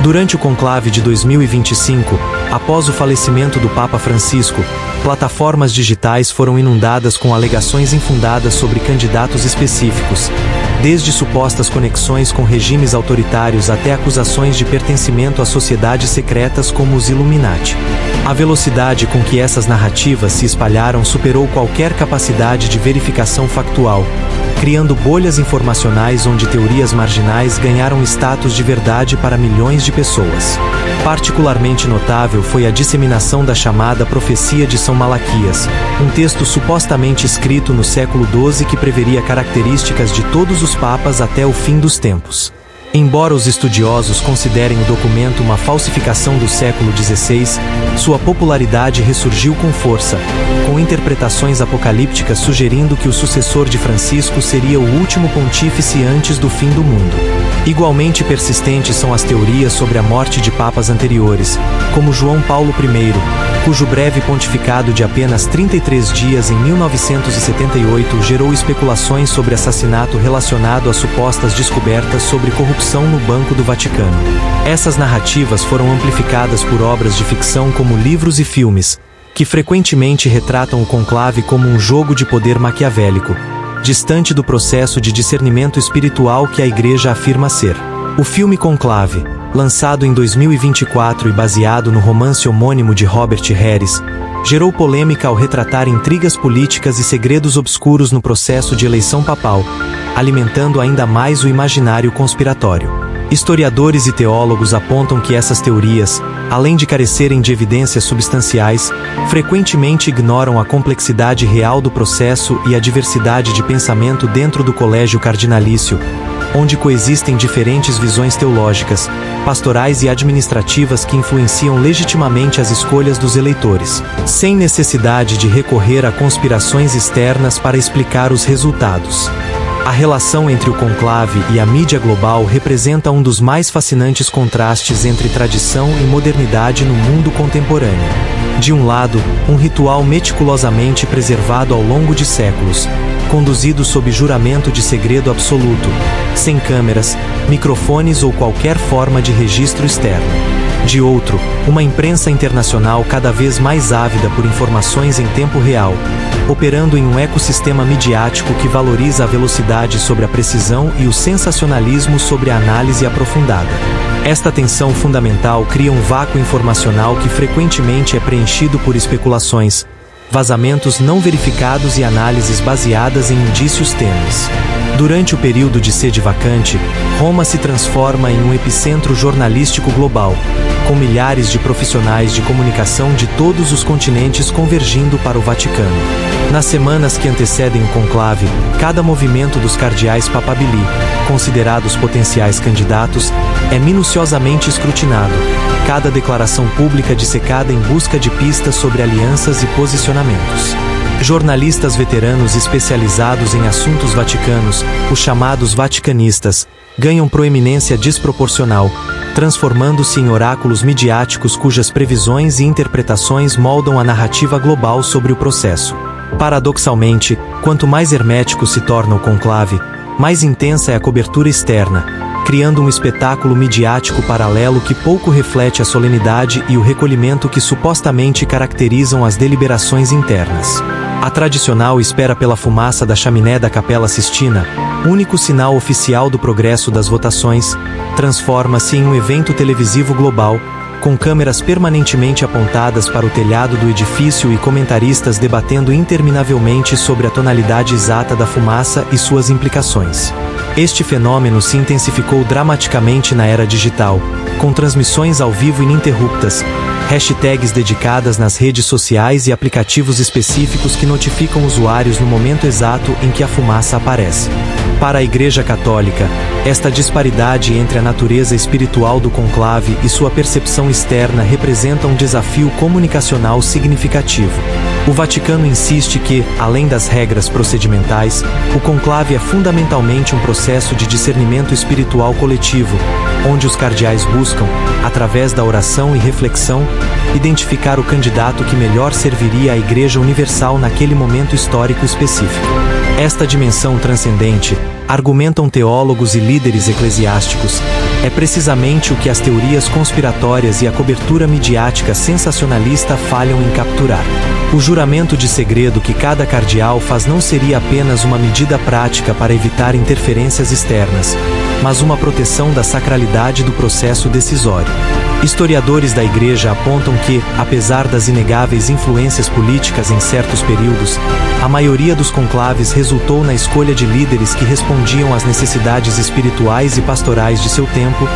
Durante o conclave de 2025, após o falecimento do Papa Francisco, plataformas digitais foram inundadas com alegações infundadas sobre candidatos específicos, desde supostas conexões com regimes autoritários até acusações de pertencimento a sociedades secretas como os Illuminati. A velocidade com que essas narrativas se espalharam superou qualquer capacidade de verificação factual, criando bolhas informacionais onde teorias marginais ganharam status de verdade para milhões de pessoas. Particularmente notável foi a disseminação da chamada Profecia de São Malaquias, um texto supostamente escrito no século XII que preveria características de todos os papas até o fim dos tempos. Embora os estudiosos considerem o documento uma falsificação do século XVI, sua popularidade ressurgiu com força, com interpretações apocalípticas sugerindo que o sucessor de Francisco seria o último pontífice antes do fim do mundo. Igualmente persistentes são as teorias sobre a morte de papas anteriores, como João Paulo I, cujo breve pontificado de apenas 33 dias em 1978 gerou especulações sobre assassinato relacionado a supostas descobertas sobre corrupção no Banco do Vaticano. Essas narrativas foram amplificadas por obras de ficção como livros e filmes, que frequentemente retratam o conclave como um jogo de poder maquiavélico, distante do processo de discernimento espiritual que a Igreja afirma ser. O filme Conclave, lançado em 2024 e baseado no romance homônimo de Robert Harris, gerou polêmica ao retratar intrigas políticas e segredos obscuros no processo de eleição papal, alimentando ainda mais o imaginário conspiratório. Historiadores e teólogos apontam que essas teorias, além de carecerem de evidências substanciais, frequentemente ignoram a complexidade real do processo e a diversidade de pensamento dentro do colégio cardinalício, onde coexistem diferentes visões teológicas, pastorais e administrativas que influenciam legitimamente as escolhas dos eleitores, sem necessidade de recorrer a conspirações externas para explicar os resultados. A relação entre o conclave e a mídia global representa um dos mais fascinantes contrastes entre tradição e modernidade no mundo contemporâneo. De um lado, um ritual meticulosamente preservado ao longo de séculos, conduzido sob juramento de segredo absoluto, sem câmeras, microfones ou qualquer forma de registro externo. De outro, uma imprensa internacional cada vez mais ávida por informações em tempo real, operando em um ecossistema midiático que valoriza a velocidade sobre a precisão e o sensacionalismo sobre a análise aprofundada. Esta tensão fundamental cria um vácuo informacional que frequentemente é preenchido por especulações, vazamentos não verificados e análises baseadas em indícios tênues. Durante o período de sede vacante, Roma se transforma em um epicentro jornalístico global, com milhares de profissionais de comunicação de todos os continentes convergindo para o Vaticano. Nas semanas que antecedem o conclave, cada movimento dos cardeais papabili, considerados potenciais candidatos, é minuciosamente escrutinado, cada declaração pública dissecada em busca de pistas sobre alianças e posicionamentos. Jornalistas veteranos especializados em assuntos vaticanos, os chamados vaticanistas, ganham proeminência desproporcional, transformando-se em oráculos midiáticos cujas previsões e interpretações moldam a narrativa global sobre o processo. Paradoxalmente, quanto mais hermético se torna o conclave, mais intensa é a cobertura externa, criando um espetáculo midiático paralelo que pouco reflete a solenidade e o recolhimento que supostamente caracterizam as deliberações internas. A tradicional espera pela fumaça da chaminé da Capela Sistina, único sinal oficial do progresso das votações, transforma-se em um evento televisivo global, com câmeras permanentemente apontadas para o telhado do edifício e comentaristas debatendo interminavelmente sobre a tonalidade exata da fumaça e suas implicações. Este fenômeno se intensificou dramaticamente na era digital, com transmissões ao vivo ininterruptas, hashtags dedicadas nas redes sociais e aplicativos específicos que notificam usuários no momento exato em que a fumaça aparece. Para a Igreja Católica, esta disparidade entre a natureza espiritual do conclave e sua percepção externa representa um desafio comunicacional significativo. O Vaticano insiste que, além das regras procedimentais, o conclave é fundamentalmente um processo de discernimento espiritual coletivo, onde os cardeais buscam, através da oração e reflexão, identificar o candidato que melhor serviria à Igreja Universal naquele momento histórico específico. Esta dimensão transcendente, argumentam teólogos e líderes eclesiásticos, é precisamente o que as teorias conspiratórias e a cobertura midiática sensacionalista falham em capturar. O juramento de segredo que cada cardeal faz não seria apenas uma medida prática para evitar interferências externas, mas uma proteção da sacralidade do processo decisório. Historiadores da Igreja apontam que, apesar das inegáveis influências políticas em certos períodos, a maioria dos conclaves resultou na escolha de líderes que respondiam às necessidades espirituais e pastorais de seu tempo,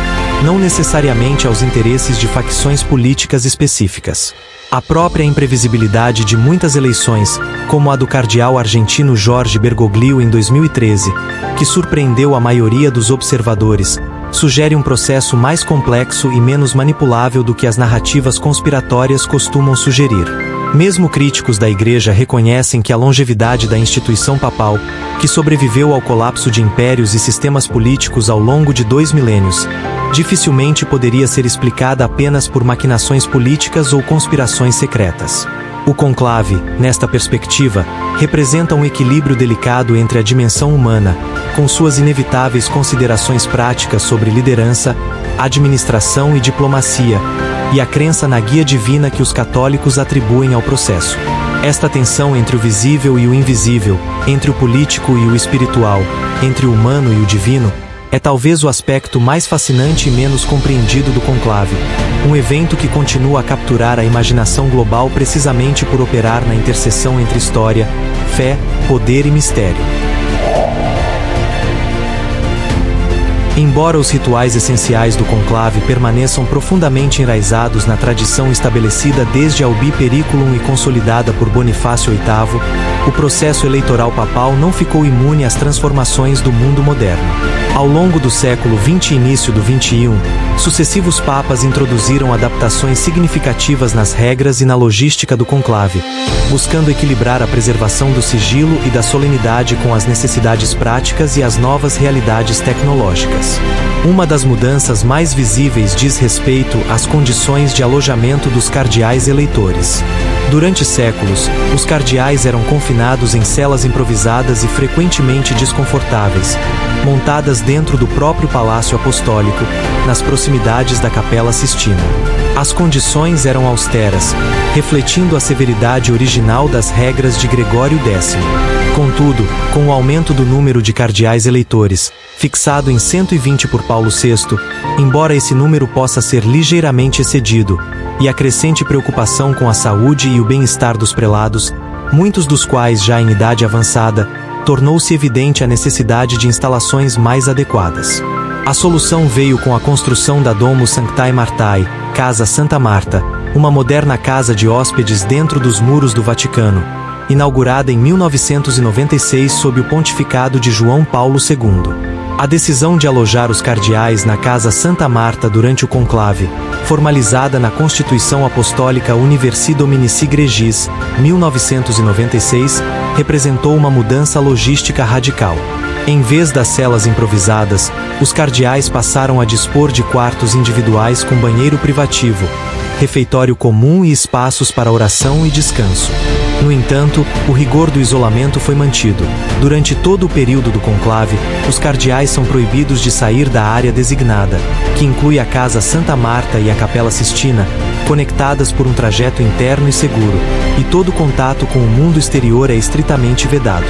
não necessariamente aos interesses de facções políticas específicas. A própria imprevisibilidade de muitas eleições, como a do cardeal argentino Jorge Bergoglio em 2013, que surpreendeu a maioria dos observadores, sugere um processo mais complexo e menos manipulável do que as narrativas conspiratórias costumam sugerir. Mesmo críticos da Igreja reconhecem que a longevidade da instituição papal, que sobreviveu ao colapso de impérios e sistemas políticos ao longo de 2 milênios, dificilmente poderia ser explicada apenas por maquinações políticas ou conspirações secretas. O conclave, nesta perspectiva, representa um equilíbrio delicado entre a dimensão humana, com suas inevitáveis considerações práticas sobre liderança, administração e diplomacia, e a crença na guia divina que os católicos atribuem ao processo. Esta tensão entre o visível e o invisível, entre o político e o espiritual, entre o humano e o divino, é talvez o aspecto mais fascinante e menos compreendido do conclave, um evento que continua a capturar a imaginação global precisamente por operar na interseção entre história, fé, poder e mistério. Embora os rituais essenciais do conclave permaneçam profundamente enraizados na tradição estabelecida desde a Urbi Periculum e consolidada por Bonifácio VIII, o processo eleitoral papal não ficou imune às transformações do mundo moderno. Ao longo do século XX e início do XXI, sucessivos papas introduziram adaptações significativas nas regras e na logística do conclave, buscando equilibrar a preservação do sigilo e da solenidade com as necessidades práticas e as novas realidades tecnológicas. Uma das mudanças mais visíveis diz respeito às condições de alojamento dos cardeais eleitores. Durante séculos, os cardeais eram confinados em celas improvisadas e frequentemente desconfortáveis, montadas dentro do próprio Palácio Apostólico, nas proximidades da Capela Sistina. As condições eram austeras, refletindo a severidade original das regras de Gregório X. Contudo, com o aumento do número de cardeais eleitores, fixado em 120 por Paulo VI, embora esse número possa ser ligeiramente excedido, e a crescente preocupação com a saúde e o bem-estar dos prelados, muitos dos quais já em idade avançada, tornou-se evidente a necessidade de instalações mais adequadas. A solução veio com a construção da Domus Sanctae Martae, Casa Santa Marta, uma moderna casa de hóspedes dentro dos muros do Vaticano, inaugurada em 1996 sob o pontificado de João Paulo II. A decisão de alojar os cardeais na Casa Santa Marta durante o conclave, formalizada na Constituição Apostólica Universi Dominici Gregis, 1996, representou uma mudança logística radical. Em vez das celas improvisadas, os cardeais passaram a dispor de quartos individuais com banheiro privativo, refeitório comum e espaços para oração e descanso. No entanto, o rigor do isolamento foi mantido. Durante todo o período do conclave, os cardeais são proibidos de sair da área designada, que inclui a Casa Santa Marta e a Capela Sistina, conectadas por um trajeto interno e seguro, e todo contato com o mundo exterior é estritamente vedado.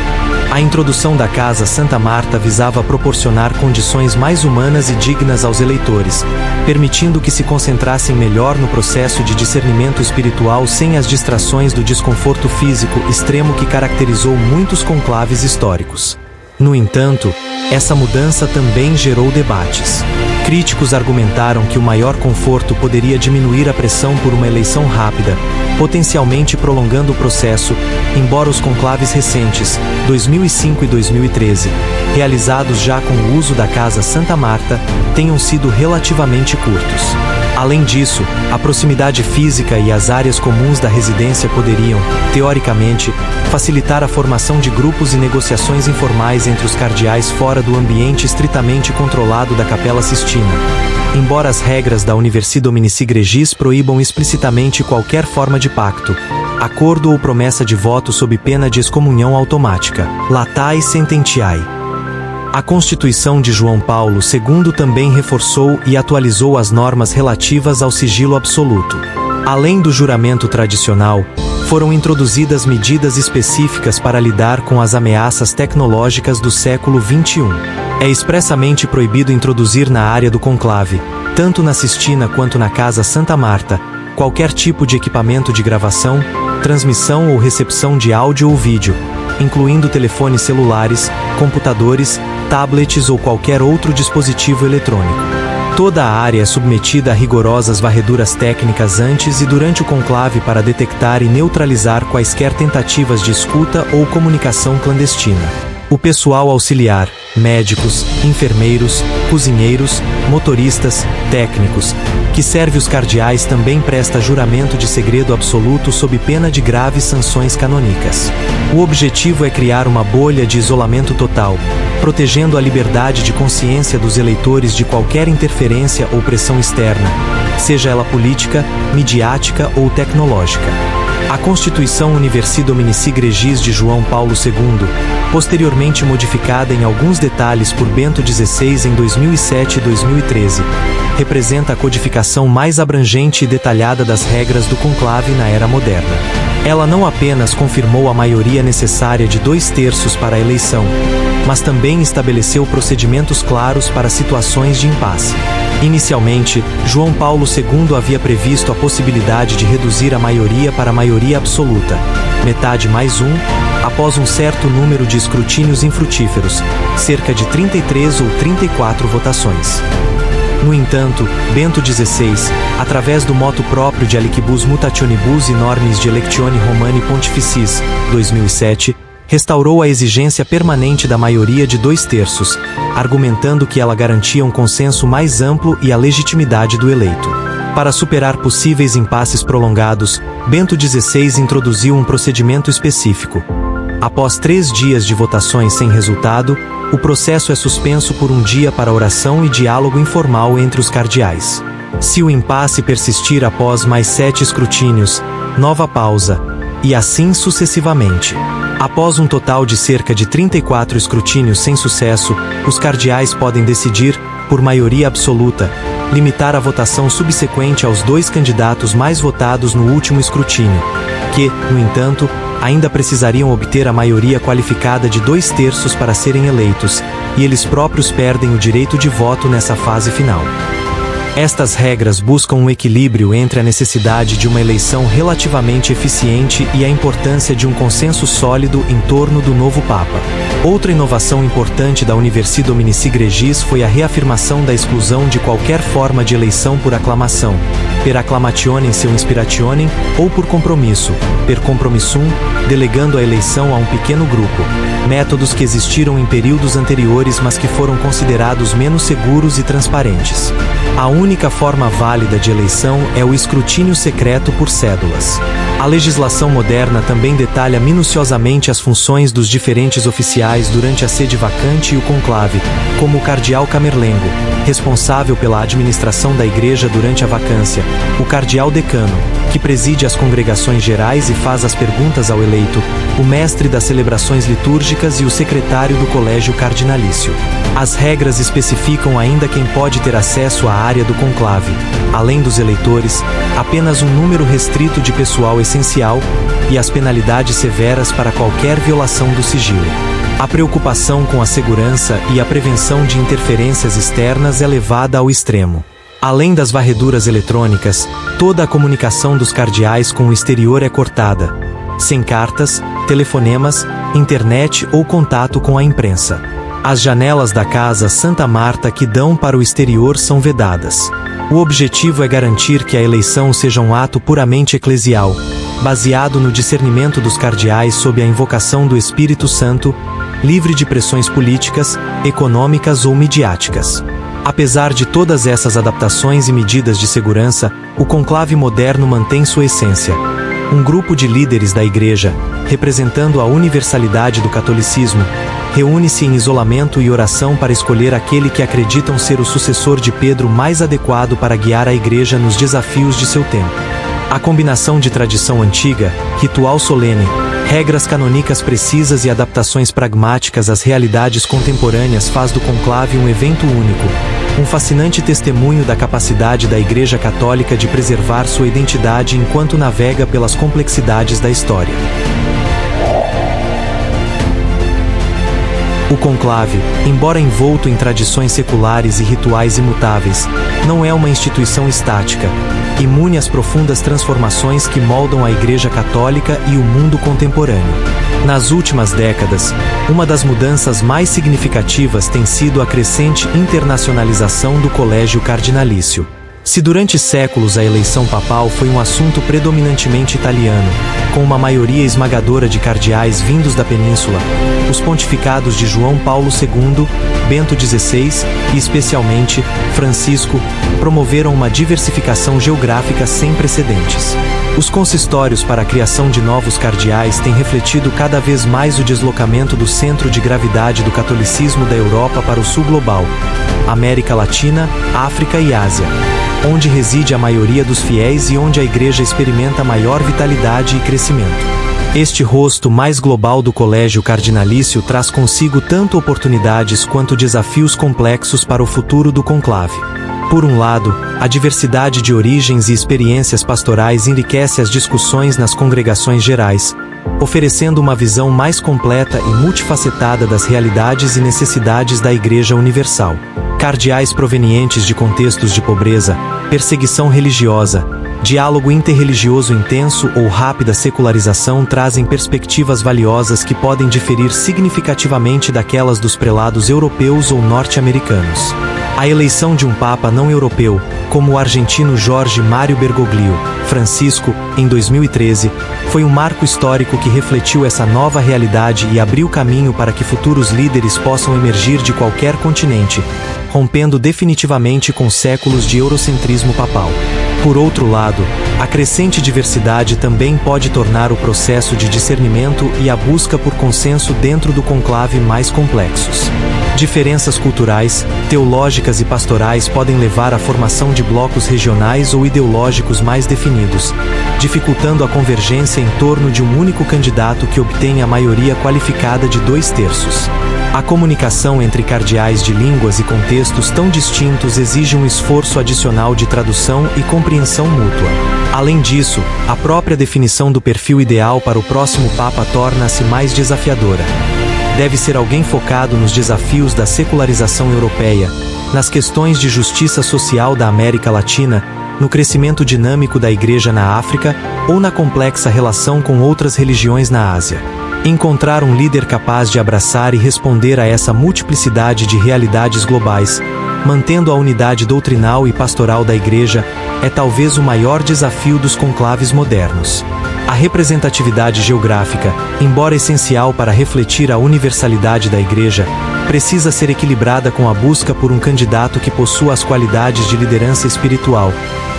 A introdução da Casa Santa Marta visava proporcionar condições mais humanas e dignas aos eleitores, permitindo que se concentrassem melhor no processo de discernimento espiritual sem as distrações do desconforto físico extremo que caracterizou muitos conclaves históricos. No entanto, essa mudança também gerou debates. Críticos argumentaram que o maior conforto poderia diminuir a pressão por uma eleição rápida, potencialmente prolongando o processo, embora os conclaves recentes, 2005 e 2013, realizados já com o uso da Casa Santa Marta, tenham sido relativamente curtos. Além disso, a proximidade física e as áreas comuns da residência poderiam, teoricamente, facilitar a formação de grupos e negociações informais entre os cardeais fora do ambiente estritamente controlado da Capela Sistina. Embora as regras da Universi Dominici Gregis proíbam explicitamente qualquer forma de pacto, acordo ou promessa de voto sob pena de excomunhão automática, latae sententiae. A Constituição de João Paulo II também reforçou e atualizou as normas relativas ao sigilo absoluto. Além do juramento tradicional, foram introduzidas medidas específicas para lidar com as ameaças tecnológicas do século XXI. É expressamente proibido introduzir na área do conclave, tanto na Sistina quanto na Casa Santa Marta, qualquer tipo de equipamento de gravação, transmissão ou recepção de áudio ou vídeo, incluindo telefones celulares, computadores, tablets ou qualquer outro dispositivo eletrônico. Toda a área é submetida a rigorosas varreduras técnicas antes e durante o conclave para detectar e neutralizar quaisquer tentativas de escuta ou comunicação clandestina. O pessoal auxiliar, médicos, enfermeiros, cozinheiros, motoristas, técnicos, que serve os cardeais também presta juramento de segredo absoluto sob pena de graves sanções canônicas. O objetivo é criar uma bolha de isolamento total, protegendo a liberdade de consciência dos eleitores de qualquer interferência ou pressão externa, seja ela política, midiática ou tecnológica. A Constituição Universi Dominici Gregis de João Paulo II, posteriormente modificada em alguns detalhes por Bento XVI em 2007 e 2013, representa a codificação mais abrangente e detalhada das regras do conclave na era moderna. Ela não apenas confirmou a maioria necessária de 2/3 para a eleição, mas também estabeleceu procedimentos claros para situações de impasse. Inicialmente, João Paulo II havia previsto a possibilidade de reduzir a maioria para a maioria absoluta, metade mais um, após um certo número de escrutínios infrutíferos, cerca de 33 ou 34 votações. No entanto, Bento XVI, através do motu próprio de Alicibus Mutationibus e Normis de Electione Romani Pontificis, 2007, restaurou a exigência permanente da maioria de 2/3, argumentando que ela garantia um consenso mais amplo e a legitimidade do eleito. Para superar possíveis impasses prolongados, Bento XVI introduziu um procedimento específico. Após 3 dias de votações sem resultado, o processo é suspenso por um dia para oração e diálogo informal entre os cardeais. Se o impasse persistir após mais 7 escrutínios, nova pausa, e assim sucessivamente. Após um total de cerca de 34 escrutínios sem sucesso, os cardeais podem decidir, por maioria absoluta, limitar a votação subsequente aos 2 candidatos mais votados no último escrutínio, que, no entanto, ainda precisariam obter a maioria qualificada de 2/3 para serem eleitos, e eles próprios perdem o direito de voto nessa fase final. Estas regras buscam um equilíbrio entre a necessidade de uma eleição relativamente eficiente e a importância de um consenso sólido em torno do novo Papa. Outra inovação importante da Universi Dominici Gregis foi a reafirmação da exclusão de qualquer forma de eleição por aclamação, per acclamationem seu inspirationem, ou por compromisso, per compromissum, delegando a eleição a um pequeno grupo, métodos que existiram em períodos anteriores mas que foram considerados menos seguros e transparentes. A única forma válida de eleição é o escrutínio secreto por cédulas. A legislação moderna também detalha minuciosamente as funções dos diferentes oficiais durante a sede vacante e o conclave, como o cardeal camerlengo, responsável pela administração da igreja durante a vacância, o cardeal decano, que preside as congregações gerais e faz as perguntas ao eleito, o mestre das celebrações litúrgicas e o secretário do colégio cardinalício. As regras especificam ainda quem pode ter acesso à área do conclave, além dos eleitores, apenas um número restrito de pessoal essencial, e as penalidades severas para qualquer violação do sigilo. A preocupação com a segurança e a prevenção de interferências externas é levada ao extremo. Além das varreduras eletrônicas, toda a comunicação dos cardeais com o exterior é cortada, sem cartas, telefonemas, internet ou contato com a imprensa. As janelas da Casa Santa Marta que dão para o exterior são vedadas. O objetivo é garantir que a eleição seja um ato puramente eclesial, baseado no discernimento dos cardeais sob a invocação do Espírito Santo, livre de pressões políticas, econômicas ou midiáticas. Apesar de todas essas adaptações e medidas de segurança, o conclave moderno mantém sua essência. Um grupo de líderes da Igreja, representando a universalidade do catolicismo, reúne-se em isolamento e oração para escolher aquele que acreditam ser o sucessor de Pedro mais adequado para guiar a Igreja nos desafios de seu tempo. A combinação de tradição antiga, ritual solene, regras canônicas precisas e adaptações pragmáticas às realidades contemporâneas faz do conclave um evento único, um fascinante testemunho da capacidade da Igreja Católica de preservar sua identidade enquanto navega pelas complexidades da história. O conclave, embora envolto em tradições seculares e rituais imutáveis, não é uma instituição estática, imune às profundas transformações que moldam a Igreja Católica e o mundo contemporâneo. Nas últimas décadas, uma das mudanças mais significativas tem sido a crescente internacionalização do colégio cardinalício. Se durante séculos a eleição papal foi um assunto predominantemente italiano, com uma maioria esmagadora de cardeais vindos da península, os pontificados de João Paulo II, Bento XVI e especialmente Francisco promoveram uma diversificação geográfica sem precedentes. Os consistórios para a criação de novos cardeais têm refletido cada vez mais o deslocamento do centro de gravidade do catolicismo da Europa para o sul global, América Latina, África e Ásia, onde reside a maioria dos fiéis e onde a Igreja experimenta maior vitalidade e crescimento. Este rosto mais global do colégio cardinalício traz consigo tanto oportunidades quanto desafios complexos para o futuro do conclave. Por um lado, a diversidade de origens e experiências pastorais enriquece as discussões nas congregações gerais, oferecendo uma visão mais completa e multifacetada das realidades e necessidades da Igreja Universal. Cardeais provenientes de contextos de pobreza, perseguição religiosa, diálogo interreligioso intenso ou rápida secularização trazem perspectivas valiosas que podem diferir significativamente daquelas dos prelados europeus ou norte-americanos. A eleição de um papa não europeu, como o argentino Jorge Mário Bergoglio, Francisco, em 2013, foi um marco histórico que refletiu essa nova realidade e abriu caminho para que futuros líderes possam emergir de qualquer continente, rompendo definitivamente com séculos de eurocentrismo papal. Por outro lado, a crescente diversidade também pode tornar o processo de discernimento e a busca por consenso dentro do conclave mais complexos. Diferenças culturais, teológicas e pastorais podem levar à formação de blocos regionais ou ideológicos mais definidos, dificultando a convergência em torno de um único candidato que obtenha a maioria qualificada de 2/3. A comunicação entre cardeais de línguas e contextos tão distintos exige um esforço adicional de tradução e compreensão mútua. Além disso, a própria definição do perfil ideal para o próximo Papa torna-se mais desafiadora. Deve ser alguém focado nos desafios da secularização europeia, nas questões de justiça social da América Latina, no crescimento dinâmico da Igreja na África ou na complexa relação com outras religiões na Ásia. Encontrar um líder capaz de abraçar e responder a essa multiplicidade de realidades globais, mantendo a unidade doutrinal e pastoral da Igreja, é talvez o maior desafio dos conclaves modernos. A representatividade geográfica, embora essencial para refletir a universalidade da Igreja, precisa ser equilibrada com a busca por um candidato que possua as qualidades de liderança espiritual,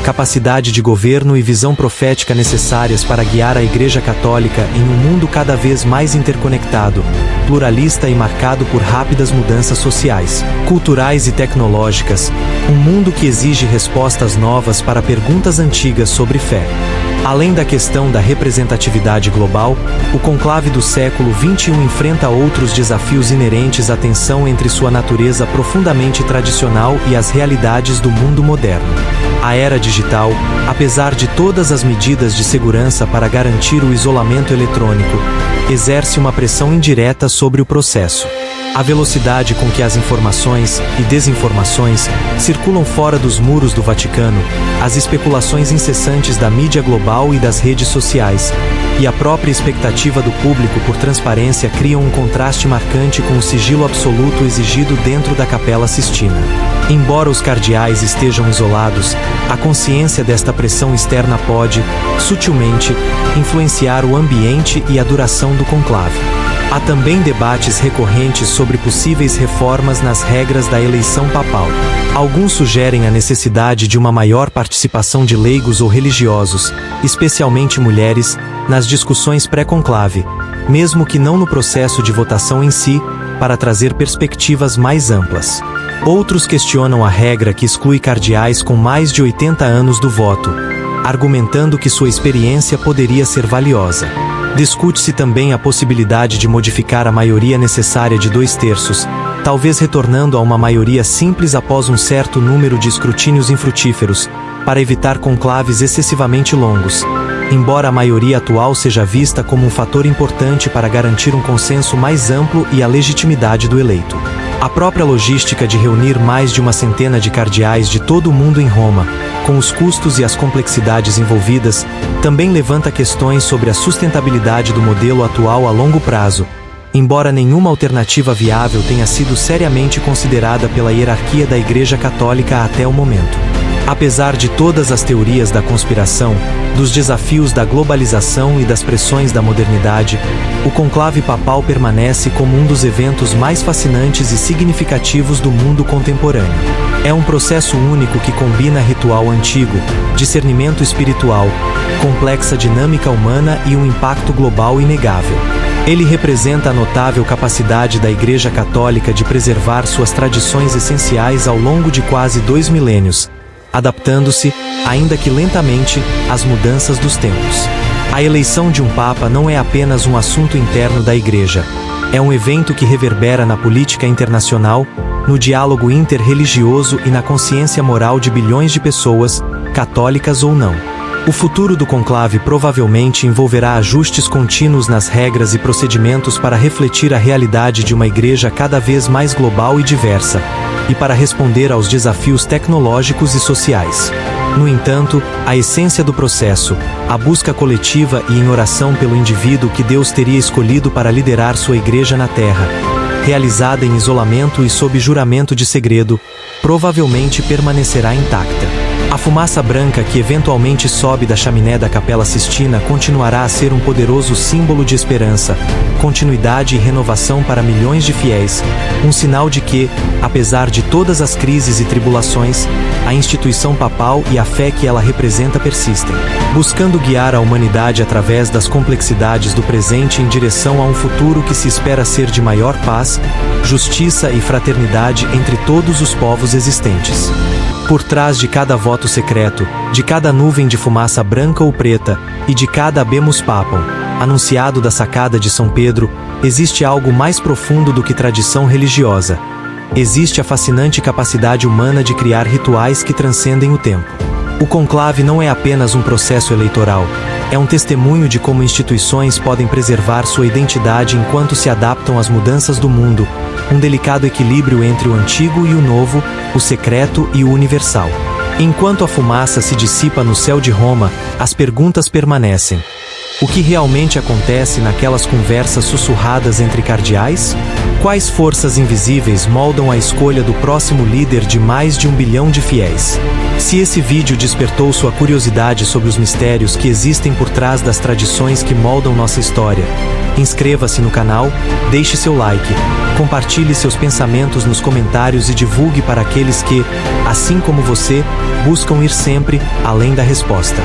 capacidade de governo e visão profética necessárias para guiar a Igreja Católica em um mundo cada vez mais interconectado, pluralista e marcado por rápidas mudanças sociais, culturais e tecnológicas, um mundo que exige respostas novas para perguntas antigas sobre fé. Além da questão da representatividade global, o conclave do século XXI enfrenta outros desafios inerentes à tensão entre sua natureza profundamente tradicional e as realidades do mundo moderno. A era digital, apesar de todas as medidas de segurança para garantir o isolamento eletrônico, exerce uma pressão indireta sobre o processo. A velocidade com que as informações e desinformações circulam fora dos muros do Vaticano, as especulações incessantes da mídia global e das redes sociais, e a própria expectativa do público por transparência criam um contraste marcante com o sigilo absoluto exigido dentro da Capela Sistina. Embora os cardeais estejam isolados, a consciência desta pressão externa pode, sutilmente, influenciar o ambiente e a duração do conclave. Há também debates recorrentes sobre possíveis reformas nas regras da eleição papal. Alguns sugerem a necessidade de uma maior participação de leigos ou religiosos, especialmente mulheres, nas discussões pré-conclave, mesmo que não no processo de votação em si, para trazer perspectivas mais amplas. Outros questionam a regra que exclui cardeais com mais de 80 anos do voto, argumentando que sua experiência poderia ser valiosa. Discute-se também a possibilidade de modificar a maioria necessária de 2/3, talvez retornando a uma maioria simples após um certo número de escrutínios infrutíferos, para evitar conclaves excessivamente longos, embora a maioria atual seja vista como um fator importante para garantir um consenso mais amplo e a legitimidade do eleito. A própria logística de reunir mais de uma centena de cardeais de todo o mundo em Roma, com os custos e as complexidades envolvidas, também levanta questões sobre a sustentabilidade do modelo atual a longo prazo, embora nenhuma alternativa viável tenha sido seriamente considerada pela hierarquia da Igreja Católica até o momento. Apesar de todas as teorias da conspiração, dos desafios da globalização e das pressões da modernidade, o conclave papal permanece como um dos eventos mais fascinantes e significativos do mundo contemporâneo. É um processo único que combina ritual antigo, discernimento espiritual, complexa dinâmica humana e um impacto global inegável. Ele representa a notável capacidade da Igreja Católica de preservar suas tradições essenciais ao longo de quase 2 milênios, adaptando-se, ainda que lentamente, às mudanças dos tempos. A eleição de um Papa não é apenas um assunto interno da Igreja. É um evento que reverbera na política internacional, no diálogo interreligioso e na consciência moral de bilhões de pessoas, católicas ou não. O futuro do conclave provavelmente envolverá ajustes contínuos nas regras e procedimentos para refletir a realidade de uma igreja cada vez mais global e diversa, e para responder aos desafios tecnológicos e sociais. No entanto, a essência do processo, a busca coletiva e em oração pelo indivíduo que Deus teria escolhido para liderar sua igreja na terra, realizada em isolamento e sob juramento de segredo, provavelmente permanecerá intacta. A fumaça branca que eventualmente sobe da chaminé da Capela Sistina continuará a ser um poderoso símbolo de esperança, continuidade e renovação para milhões de fiéis, um sinal de que, apesar de todas as crises e tribulações, a instituição papal e a fé que ela representa persistem, buscando guiar a humanidade através das complexidades do presente em direção a um futuro que se espera ser de maior paz, justiça e fraternidade entre todos os povos existentes. Por trás de cada voto secreto, de cada nuvem de fumaça branca ou preta, e de cada habemus papam, anunciado da sacada de São Pedro, existe algo mais profundo do que tradição religiosa. Existe a fascinante capacidade humana de criar rituais que transcendem o tempo. O conclave não é apenas um processo eleitoral, é um testemunho de como instituições podem preservar sua identidade enquanto se adaptam às mudanças do mundo, um delicado equilíbrio entre o antigo e o novo, o secreto e o universal. Enquanto a fumaça se dissipa no céu de Roma, as perguntas permanecem. O que realmente acontece naquelas conversas sussurradas entre cardeais? Quais forças invisíveis moldam a escolha do próximo líder de mais de 1 bilhão de fiéis? Se esse vídeo despertou sua curiosidade sobre os mistérios que existem por trás das tradições que moldam nossa história, inscreva-se no canal, deixe seu like, compartilhe seus pensamentos nos comentários e divulgue para aqueles que, assim como você, buscam ir sempre além da resposta.